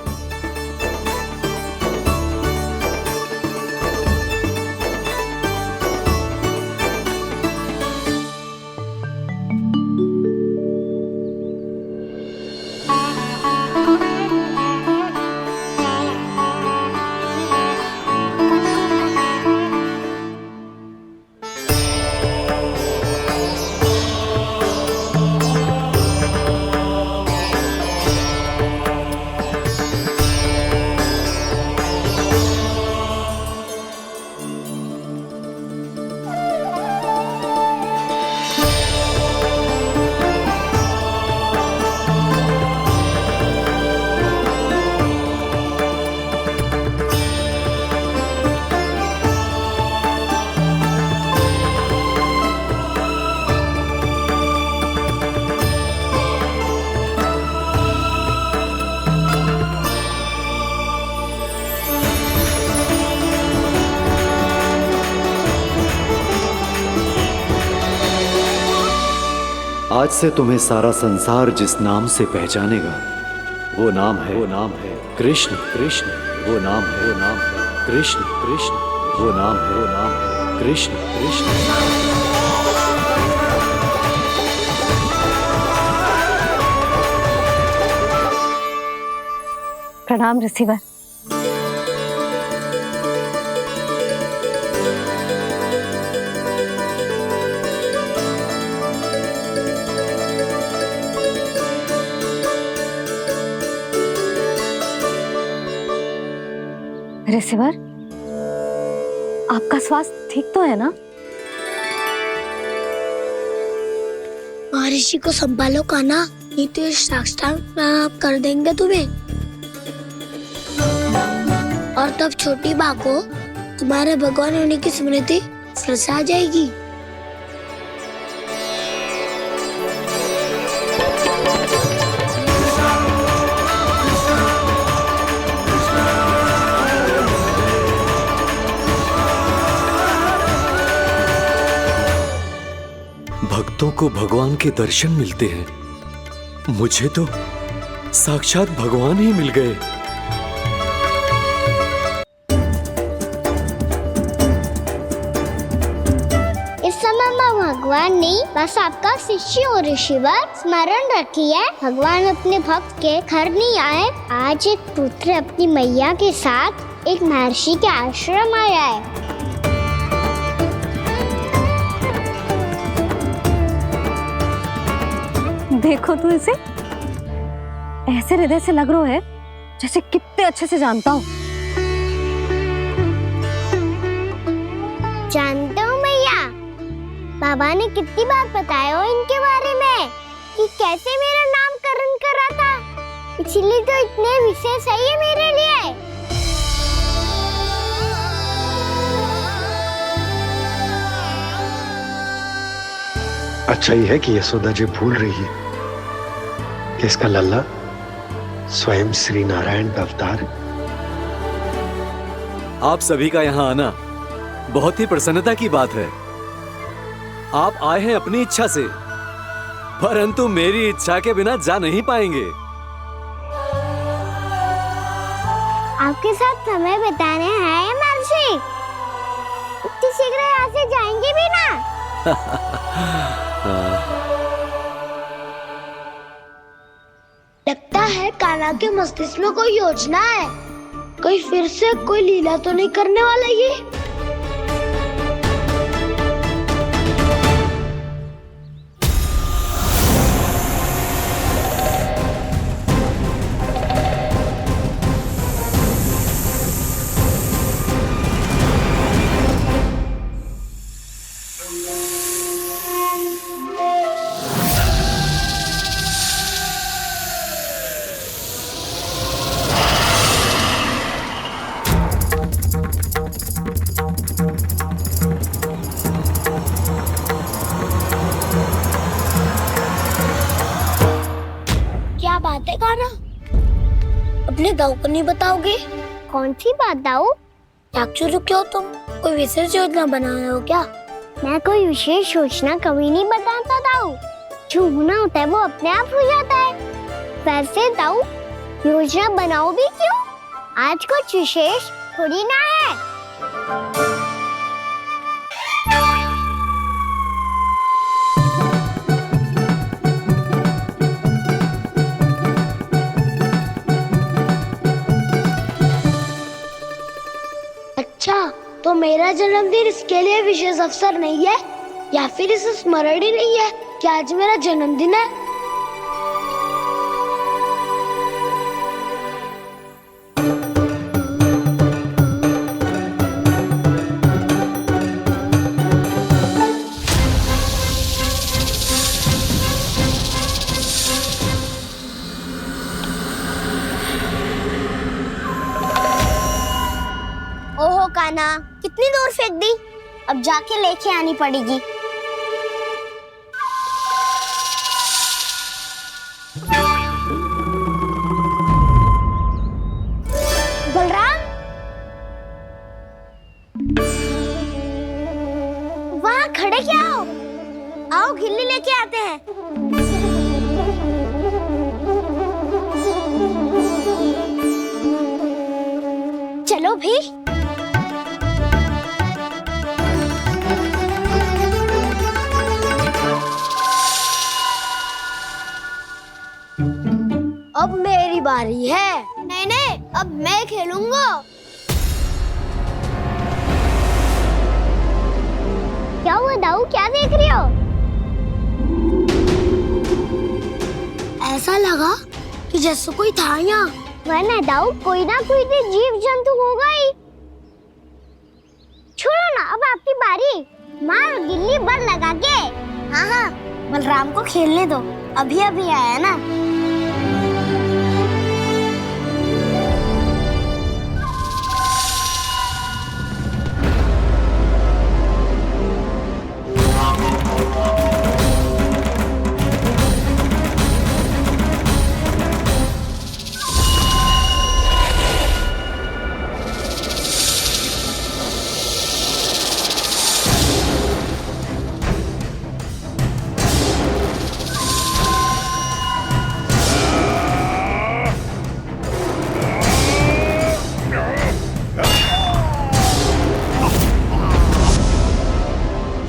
आज से तुम्हें सारा संसार जिस नाम से पहचानेगा वो नाम है कृष्ण। कृष्ण वो नाम है कृष्ण। कृष्ण वो नाम है कृष्ण। कृष्ण। प्रणाम ऋषिवर। ऋषिवर, आपका स्वास्थ्य ठीक तो है ना? महर्षि को संभालो कान्हा, नहीं तो ये साष्टांग प्रणाम कर देंगे तुम्हें। और तब छोटी बा को तुम्हारे भगवान होने की स्मृति फिर से आ जाएगी। भक्तों को भगवान के दर्शन मिलते हैं, मुझे तो साक्षात भगवान ही मिल गए। इस समय मैं भगवान नहीं, बस आपका शिष्य हूँ ऋषिवर। स्मरण रखिए, भगवान अपने भक्त के घर नहीं आए। आज एक पुत्र अपनी मैया के साथ एक महर्षि के आश्रम आया है। देखो तू इसे, ऐसे हृदय से लग रहा है जैसे कितने अच्छे से जानता हूँ। जानते हो मैया, बाबा ने कितनी बार बताया हो इनके बारे में कि कैसे मेरा नामकरण करा था, इसीलिए तो इतने विशेष है ये मेरे लिए। अच्छा ही है कि यशोदा जी भूल रही है कि इसका लल्ला स्वयं श्री नारायण का अवतार है। आप सभी का यहाँ आना बहुत ही प्रसन्नता की बात है। आप आए हैं अपनी इच्छा से, परंतु मेरी इच्छा के बिना जा नहीं पाएंगे। आपके साथ समय बिताने हैं महर्षि। इतनी शीघ्र यहाँ से जाएंगे भी ना? लगता है कान्हा के मस्तिष्क में कोई योजना है। कोई फिर से कोई लीला तो नहीं करने वाला ये? क्या बात है कान्हा? अपने दाऊ को नहीं बताओगे? कौन सी बात दाऊ? चाकचूरू क्यों तुम? कोई विशेष योजना बना रहे हो क्या? मैं कोई विशेष योजना कभी नहीं बताता दाऊ। जो होना होता है वो अपने आप हो जाता है। वैसे दाऊ योजना बनाओ भी क्यों? आज कुछ विशेष थोड़ी ना है। अच्छा, तो मेरा जन्मदिन इसके लिए विशेष अवसर नहीं है या फिर इसे स्मरण ही नहीं है कि आज मेरा जन्मदिन है? ओहो कान्हा, कितनी दूर फेंक दी? अब जाके लेके आनी पड़ेगी। बलराम, वहाँ खड़े क्या हो? आओ खिल्ली लेके आते हैं। चलो भी। अब मेरी बारी है। नहीं नहीं, अब मैं खेलूंगा। क्या हुआ दाऊ, क्या देख रही हो? ऐसा लगा कि जैसे कोई था यहाँ। वरना दाऊ कोई ना कोई तो जीव जंतु होगा ही। छोड़ो ना, अब आपकी बारी। मार गिल्ली बर लगा के। हाँ हाँ, बलराम को खेलने दो, अभी अभी आया ना।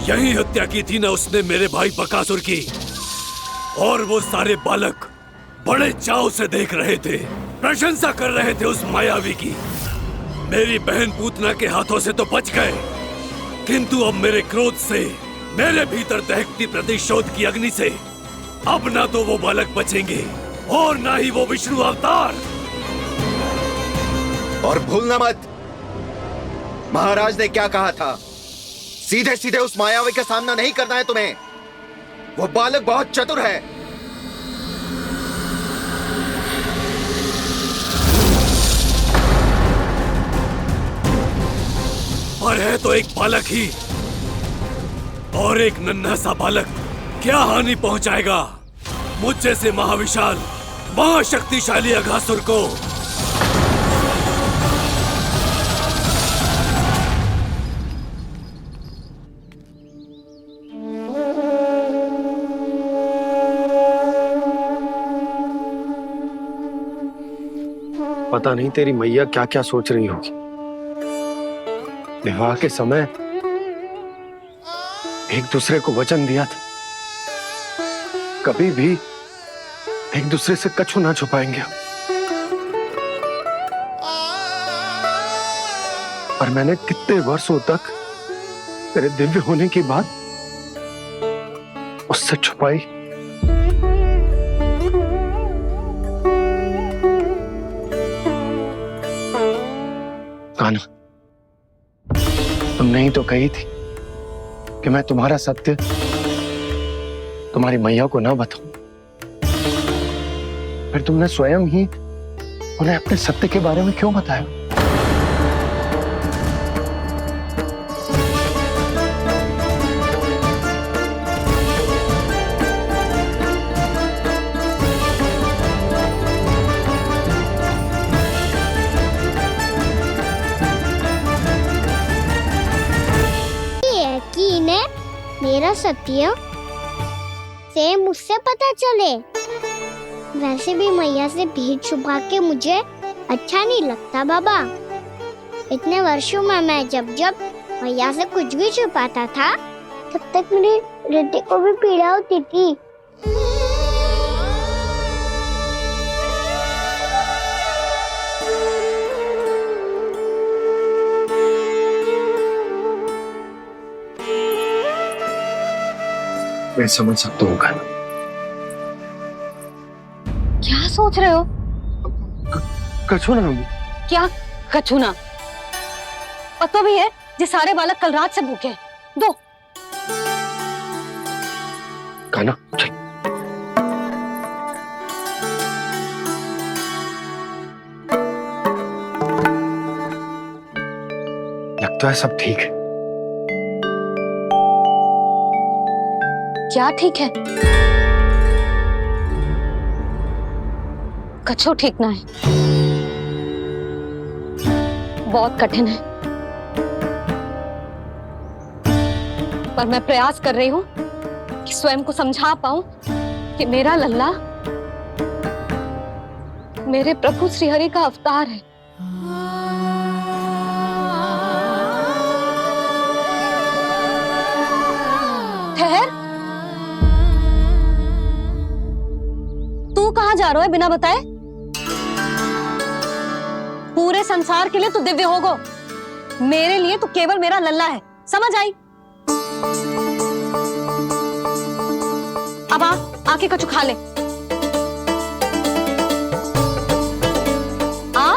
यही हत्या की थी ना उसने मेरे भाई बकासुर की। और वो सारे बालक बड़े चाव से देख रहे थे, प्रशंसा कर रहे थे उस मायावी की। मेरी बहन पूतना के हाथों से तो बच गए, किंतु अब मेरे क्रोध से, मेरे भीतर दहकती प्रतिशोध की अग्नि से अब ना तो वो बालक बचेंगे और ना ही वो विष्णु अवतार। और भूलना मत, महाराज ने क्या कहा था? सीधे सीधे उस मायावी का सामना नहीं करना है तुम्हें। वो बालक बहुत चतुर है। पर है तो एक बालक ही, और एक नन्हा सा बालक क्या हानि पहुंचाएगा मुझ जैसे महाविशाल महाशक्तिशाली अघासुर को। पता नहीं तेरी मैया क्या क्या सोच रही होगी। विवाह के समय एक दूसरे को वचन दिया था, कभी भी एक दूसरे से कछु ना छुपाएंगे। पर मैंने कितने वर्षों तक तेरे दिव्य होने की बात उससे छुपाई। कान्हा, तुमने ही तो कही थी कि मैं तुम्हारा सत्य तुम्हारी मैया को ना बताऊं। फिर तुमने स्वयं ही उन्हें अपने सत्य के बारे में क्यों बताया? मेरा सत्य से मुझसे पता चले। वैसे भी मैया से भेद छुपा के मुझे अच्छा नहीं लगता बाबा। इतने वर्षों में मैं जब जब मैया से कुछ भी छुपाता था तब तक मेरी हृदय को भी पीड़ा होती थी। मैं समझ सकता हूँ कान्हा। क्या सोच रहे हो? कछु ना। क्या कछु ना? पता भी है ये सारे बालक कल रात से भूखे हैं। दो कान्हा चल। लगता है सब ठीक है। क्या ठीक है? कछु ठीक ना है। बहुत कठिन है, पर मैं प्रयास कर रही हूं कि स्वयं को समझा पाऊं कि मेरा लल्ला मेरे प्रभु श्रीहरि का अवतार है। ठहर, तू कहां जा रहा है बिना बताए? पूरे संसार के लिए तू दिव्य होगो, मेरे लिए तू केवल मेरा लल्ला है। समझ आई? अब आके कछु खा ले। आ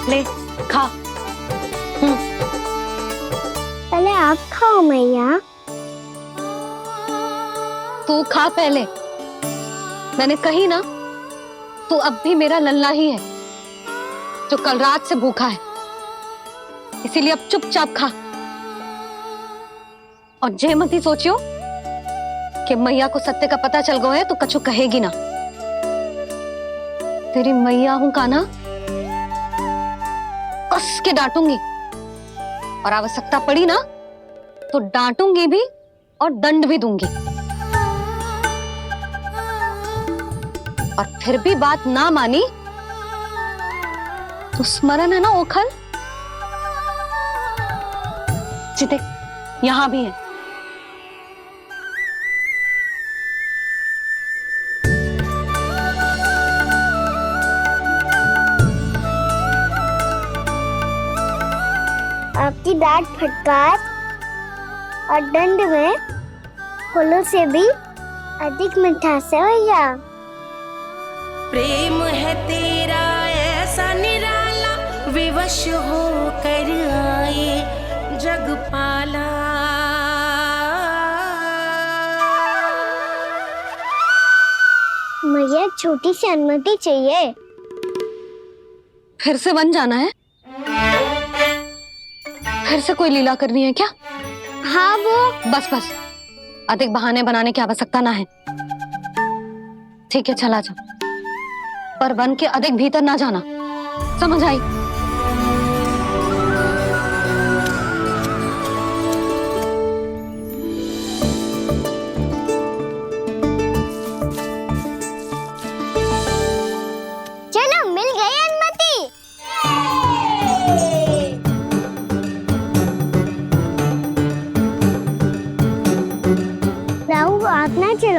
ले खा। पहले आप खाओ मैया। तू खा पहले। मैंने कही ना, तू अब भी मेरा लल्ला ही है जो कल रात से भूखा है। इसीलिए अब चुपचाप खा और जे मत ही सोचियो कि मैया को सत्य का पता चल गया है तो कछु कहेगी ना। तेरी मैया हूं कान्हा, कस के डांटूंगी और आवश्यकता पड़ी ना तो डांटूंगी भी और दंड भी दूंगी। और फिर भी बात ना मानी तो स्मरण है ना ओखल? देख यहां भी है। आपकी डांट फटकार और दंड में फूलों से भी अधिक मिठास है भैया। प्रेम है तेरा ऐसा निराला, विवश हो कर आए जगपाला। मुझे छोटी सी अनुमति चाहिए। फिर से वन जाना है? फिर से कोई लीला करनी है क्या? हाँ वो। बस बस, अधिक बहाने बनाने की आवश्यकता ना है। ठीक है चला जा, पर वन के अधिक भीतर ना जाना। समझ आई?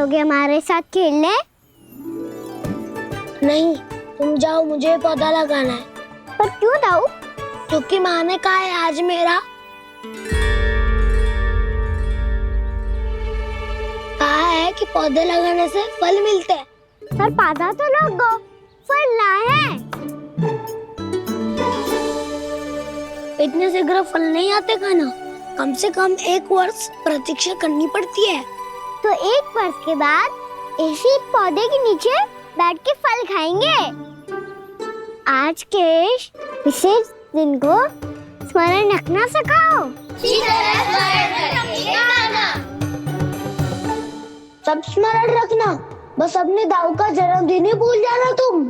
चलोगे हमारे साथ खेलने? नहीं, तुम जाओ, मुझे पौधा लगाना है। पर क्यों दाऊ? क्योंकि माँ ने कहा है आज मेरा कहा है कि पौधे लगाने से फल मिलते हैं। पर पौधा तो लगो, फल ना है। इतने शीघ्र फल नहीं आते खाना, कम से कम 1 वर्ष प्रतीक्षा करनी पड़ती है। तो 1 वर्ष के बाद इसी पौधे के नीचे बैठ के फल खाएंगे। आज के इस विशेष दिन को स्मरण रखना सिखाओ। सब स्मरण रखना, बस अपने दाऊ का जन्मदिन ही भूल जाना तुम।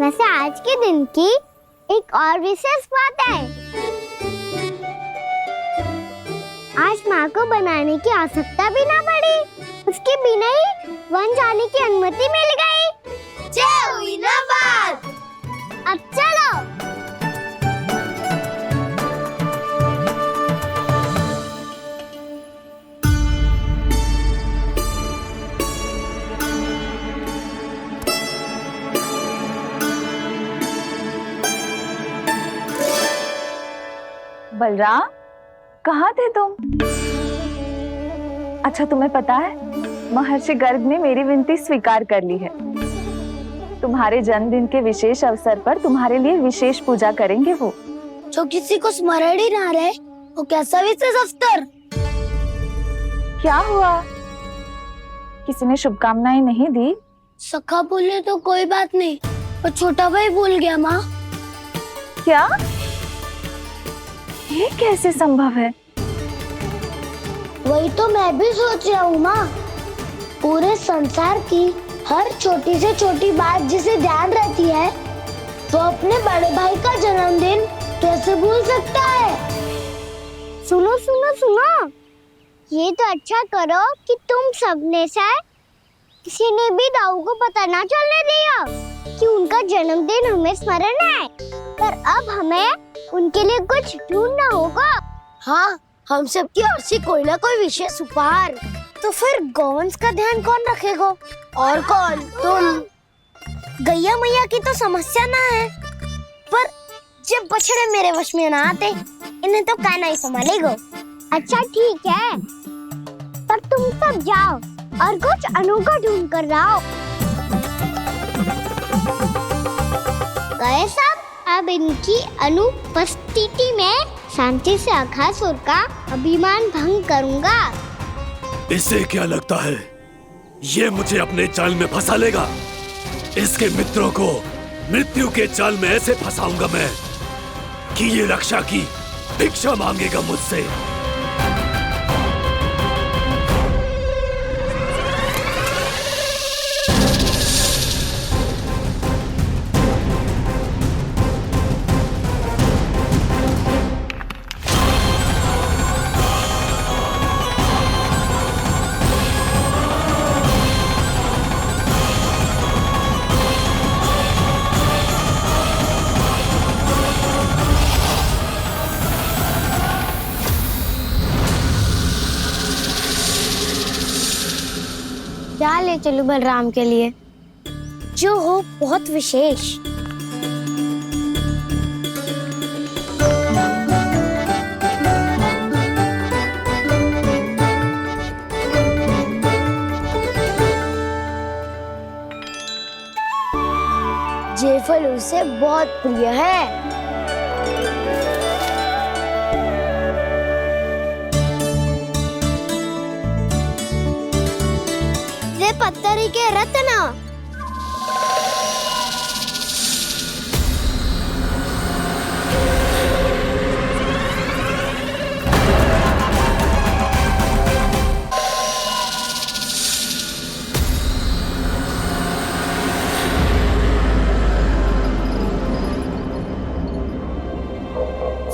वैसे आज के दिन की एक और विशेष बात है। आज माँ को बनाने की आवश्यकता भी ना पड़ी, उसके बिना ही वन जाने की अनुमति मिल गई। जय हुई ना बात। अब चलो। बलराम, कहाँ थे तुम? अच्छा, तुम्हें पता है महर्षि गर्ग ने मेरी विनती स्वीकार कर ली है। तुम्हारे जन्मदिन के विशेष अवसर पर तुम्हारे लिए विशेष पूजा करेंगे वो। जो किसी को स्मरण ही ना रहे, वो कैसा विशेष अवसर? क्या हुआ? किसी ने शुभकामनाएं नहीं दी? सखा बोले तो कोई बात नहीं, पर छोटा भाई भूल गया माँ। क्या? ये कैसे संभव है? वही तो मैं भी सोच रहा हूँ माँ। पूरे संसार की हर छोटी से छोटी बात जिसे ध्यान रहती है, वो अपने बड़े भाई का जन्मदिन कैसे भूल सकता है? सुनो सुनो सुनो, ये तो अच्छा करो कि तुम सबने से किसी ने भी दाऊ को पता ना चलने दिया कि उनका जन्मदिन हमें स्मरण है। पर अब हमें उनके लिए कुछ ढूंढना होगा। हाँ, हम सबकी ओर से कोई ना कोई विशेष उपहार। तो फिर गौवंश का ध्यान कौन रखेगा? और कौन? तुम। गैया मैया की तो समस्या ना है, पर जब बछड़े मेरे वश में ना आते, इन्हें तो कान्हा ही संभालेगा। अच्छा ठीक है, पर तुम सब जाओ और कुछ अनोखा ढूंढ कर लाओ। गए सब? अब इनकी अनुपस्थिति में शांति से अघासुर का अभिमान भंग करूंगा। इसे क्या लगता है ये मुझे अपने जाल में फंसा लेगा? इसके मित्रों को मृत्यु के जाल में ऐसे फंसाऊंगा मैं कि ये रक्षा की भिक्षा मांगेगा मुझसे। क्या ले चलूं बलराम के लिए जो हो बहुत विशेष? ये फल उसे बहुत प्रिय है। पत्थरी के रत्न।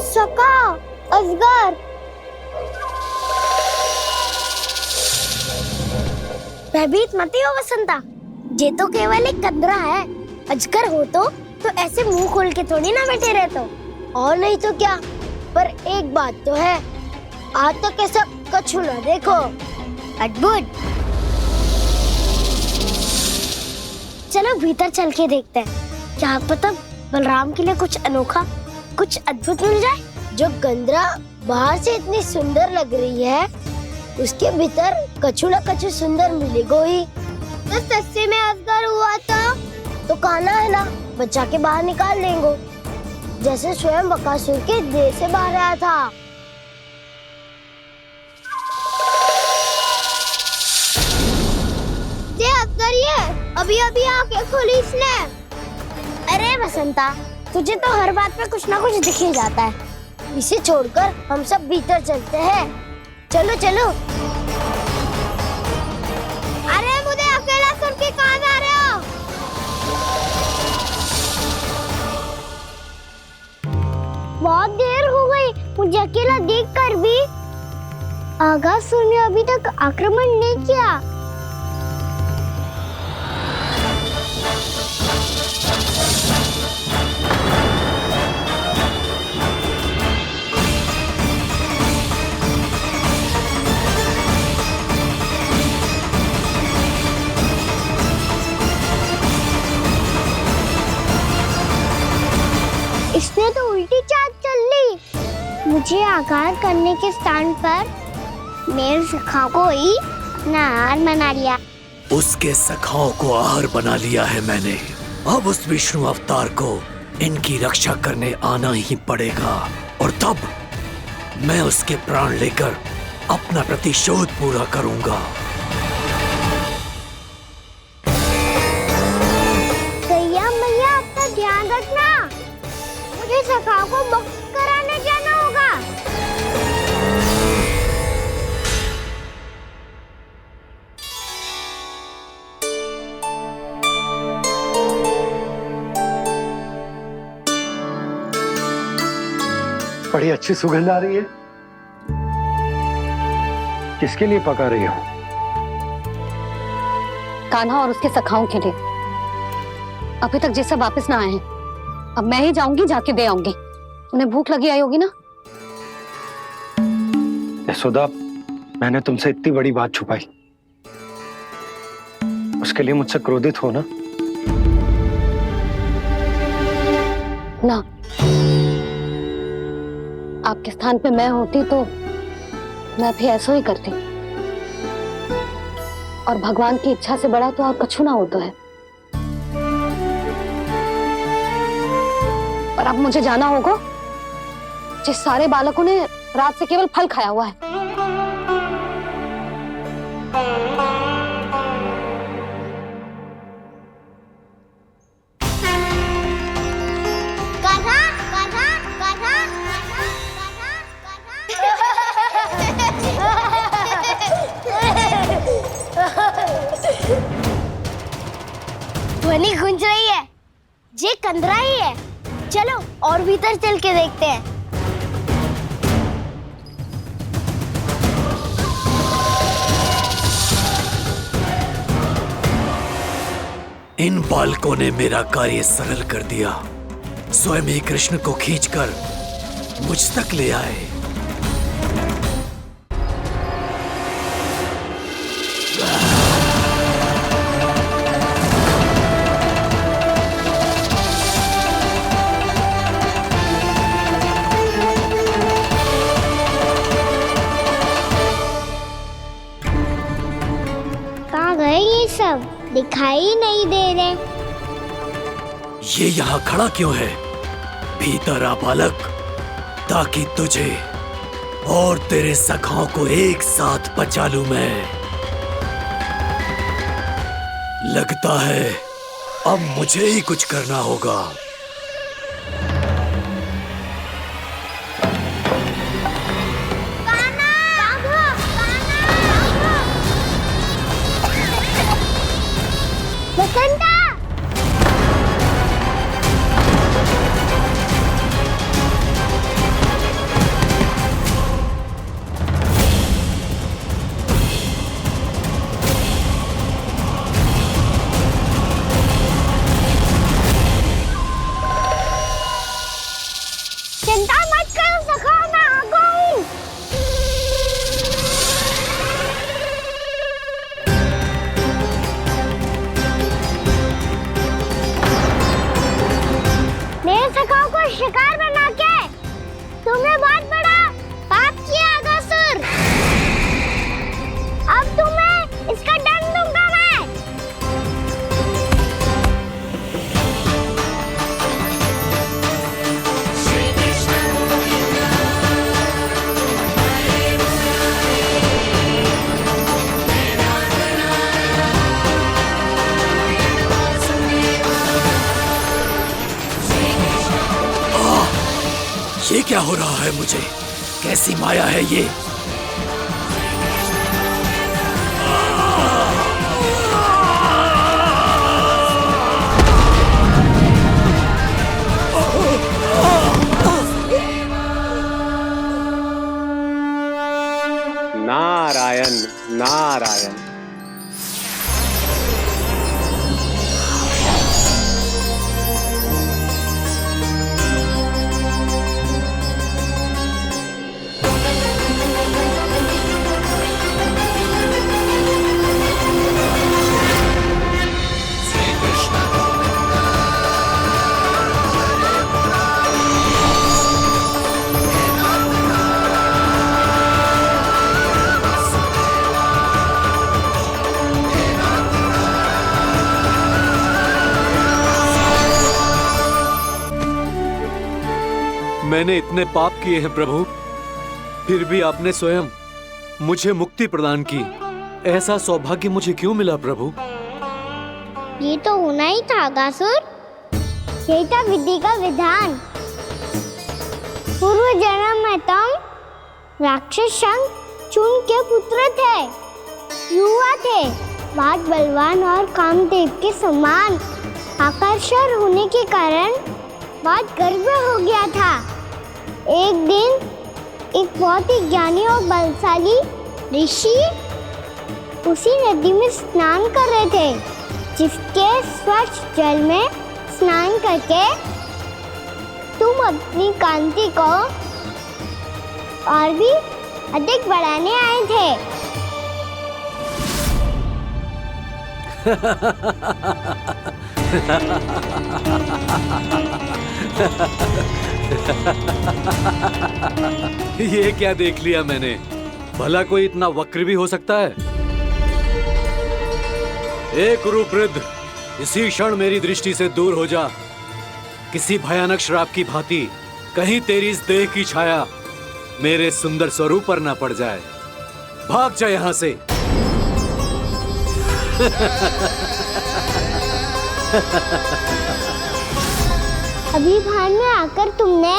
सका, अजगर। भयभीत मत हो वसंता, ये तो केवल एक कंदरा है। अजगर हो तो ऐसे मुंह खोल के थोड़ी ना बैठे रहते हो। और नहीं तो क्या, पर एक बात तो है, आज तक ऐसा कछु ना देखो। अद्भुत। चलो भीतर चल के देखते हैं, क्या पता बलराम के लिए कुछ अनोखा, कुछ अद्भुत मिल जाए। जो गंदरा बाहर से इतनी सुंदर लग रही है, उसके भीतर कछु न कछु सुंदर मिलेगा ही। तो सस्ते में अजगर हुआ था तो काना है ना, बच्चा के बाहर निकाल लेंगे, जैसे स्वयं बकासुर के देह से बाहर आया था। ये अजगर ये अभी अभी आके खोली इसने। अरे बसंता, तुझे तो हर बात पे कुछ ना कुछ दिख ही जाता है। इसे छोड़कर हम सब भीतर चलते हैं। चलो चलो। अरे मुझे अकेला सुन के कहाँ जा रहे हो? बहुत देर हो गई मुझे अकेला देखकर भी। आगासुर ने अभी तक आक्रमण नहीं किया। इसने तो उल्टी चाल चल ली। मुझे आघात करने के स्थान पर मेरे सखा को ही आहार बना लिया। उसके सखाओं को आहार बना लिया है मैंने। अब उस विष्णु अवतार को इनकी रक्षा करने आना ही पड़ेगा, और तब मैं उसके प्राण लेकर अपना प्रतिशोध पूरा करूंगा। गैया मैया, अपना ध्यान रखना। मुझे सखा को मुक्त कराने जाना होगा। बड़ी अच्छी सुगंध आ रही है। किसके लिए पका रही हो? कान्हा और उसके सखाओं के लिए। अभी तक जैसे वापस ना आए हैं, अब मैं ही जाऊंगी, जाके दे आऊंगी। उन्हें भूख लगी आई होगी ना। यशोदा, मैंने तुमसे इतनी बड़ी बात छुपाई, उसके लिए मुझसे क्रोधित हो ना? ना, आपके स्थान पे मैं होती तो मैं भी ऐसा ही करती। और भगवान की इच्छा से बड़ा तो और कछु ना होता है। पर अब मुझे जाना होगा। जिस सारे बालकों ने रात से केवल फल खाया हुआ है। कान्हा, कान्हा, कान्हा, ध्वनि गूंज रही है। ये कंदरा ही है। चलो और भीतर चल के देखते हैं। इन बालकों ने मेरा कार्य सरल कर दिया। स्वयं ही कृष्ण को खींचकर मुझ तक ले आए। कहाँ गए ये सब? दिखाई नहीं दे रहे। ये यहाँ खड़ा क्यों है? भीतर आ बालक, ताकि तुझे और तेरे सखाओं को एक साथ बचा लूं मैं। लगता है अब मुझे ही कुछ करना होगा। बसंता! चिंता मत करो सखा, मैं आ गई। शिकार बना के तुमने बहुत बड़ा पाप किया अगासुर। अब तुम्हें इसका दंड दूंगा मैं। ये क्या हो रहा है मुझे? कैसी माया है ये? नारायण नारायण। मैंने इतने पाप किए हैं प्रभु, फिर भी आपने स्वयं मुझे मुक्ति प्रदान की। ऐसा सौभाग्य मुझे क्यों मिला प्रभु? ये तो होना ही था अगासुर। यही था विधि का विधान। पूर्व जन्म में तुम राक्षस शंखचूड़ के पुत्र थे, युवा थे, बहुत बलवान और कामदेव के समान। आकर्षण होने के कारण बहुत गर्व हो गया था। एक दिन एक बहुत ही ज्ञानी और बलशाली ऋषि उसी नदी में स्नान कर रहे थे, जिसके स्वच्छ जल में स्नान करके तुम अपनी कांति को और भी अधिक बढ़ाने आए थे। ये क्या देख लिया मैंने? भला कोई इतना वक्र भी हो सकता है? एक कुरुवृद्ध, इसी क्षण मेरी दृष्टि से दूर हो जा। किसी भयानक श्राप की भांति कहीं तेरी इस देह की छाया मेरे सुंदर स्वरूप पर न पड़ जाए। भाग जा यहाँ से। अभी भान में आकर तुमने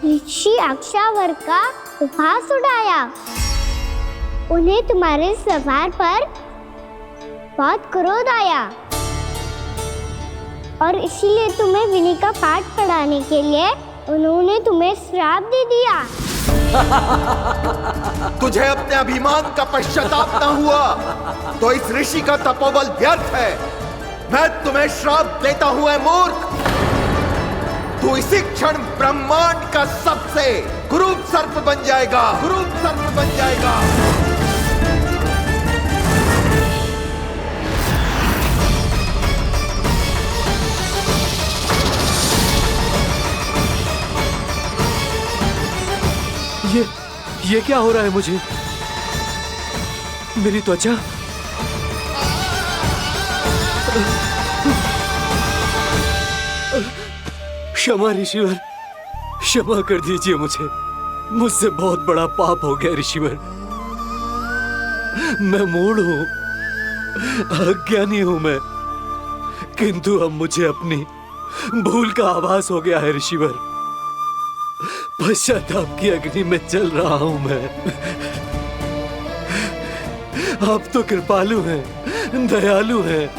ऋषि अक्षावर का उपहास उड़ाया। उन्हें तुम्हारे सवार पर बहुत क्रोध आया और इसीलिए तुम्हें विधि का पाठ पढ़ाने के लिए उन्होंने तुम्हें श्राप दे दिया। तुझे अपने अभिमान का पश्चाताप न हुआ तो इस ऋषि का तपोबल व्यर्थ है। मैं तुम्हें श्राप देता हूं ऐ मूर्ख। तू इसी क्षण ब्रह्मांड का सबसे क्रूर सर्प बन जाएगा, क्रूर सर्प बन जाएगा। ये क्या हो रहा है मुझे? मेरी त्वचा क्षमा ऋषिवर, क्षमा कर दीजिए मुझे। मुझसे बहुत बड़ा पाप हो गया ऋषिवर। मैं मूढ़ हूं, अज्ञानी हूं मैं, किंतु अब मुझे अपनी भूल का आभास हो गया है ऋषिवर। पश्चाताप की अग्नि में जल रहा हूं मैं। आप तो कृपालु हैं, दयालु हैं,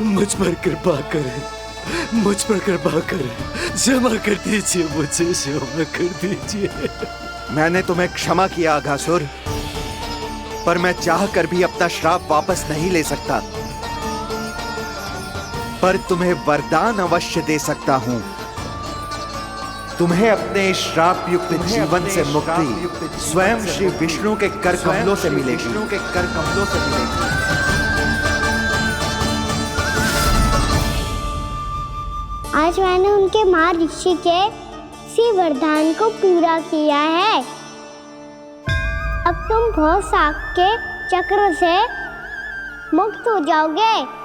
मुझ पर कृपा करें, मुझ पर कृपा करें। क्षमा कर दीजिए मुझे, क्षमा कर दीजिए। मैंने तुम्हें क्षमा किया अघासुर, पर मैं चाहकर भी अपना श्राप वापस नहीं ले सकता। पर तुम्हें वरदान अवश्य दे सकता हूं। तुम्हें अपने श्राप युक्त जीवन से मुक्ति स्वयं श्री विष्णु के कर कमलों से मिलेगी। आज मैंने उनके माँ ऋषि के इसी वरदान को पूरा किया है। अब तुम भव साग के चक्र से मुक्त हो जाओगे।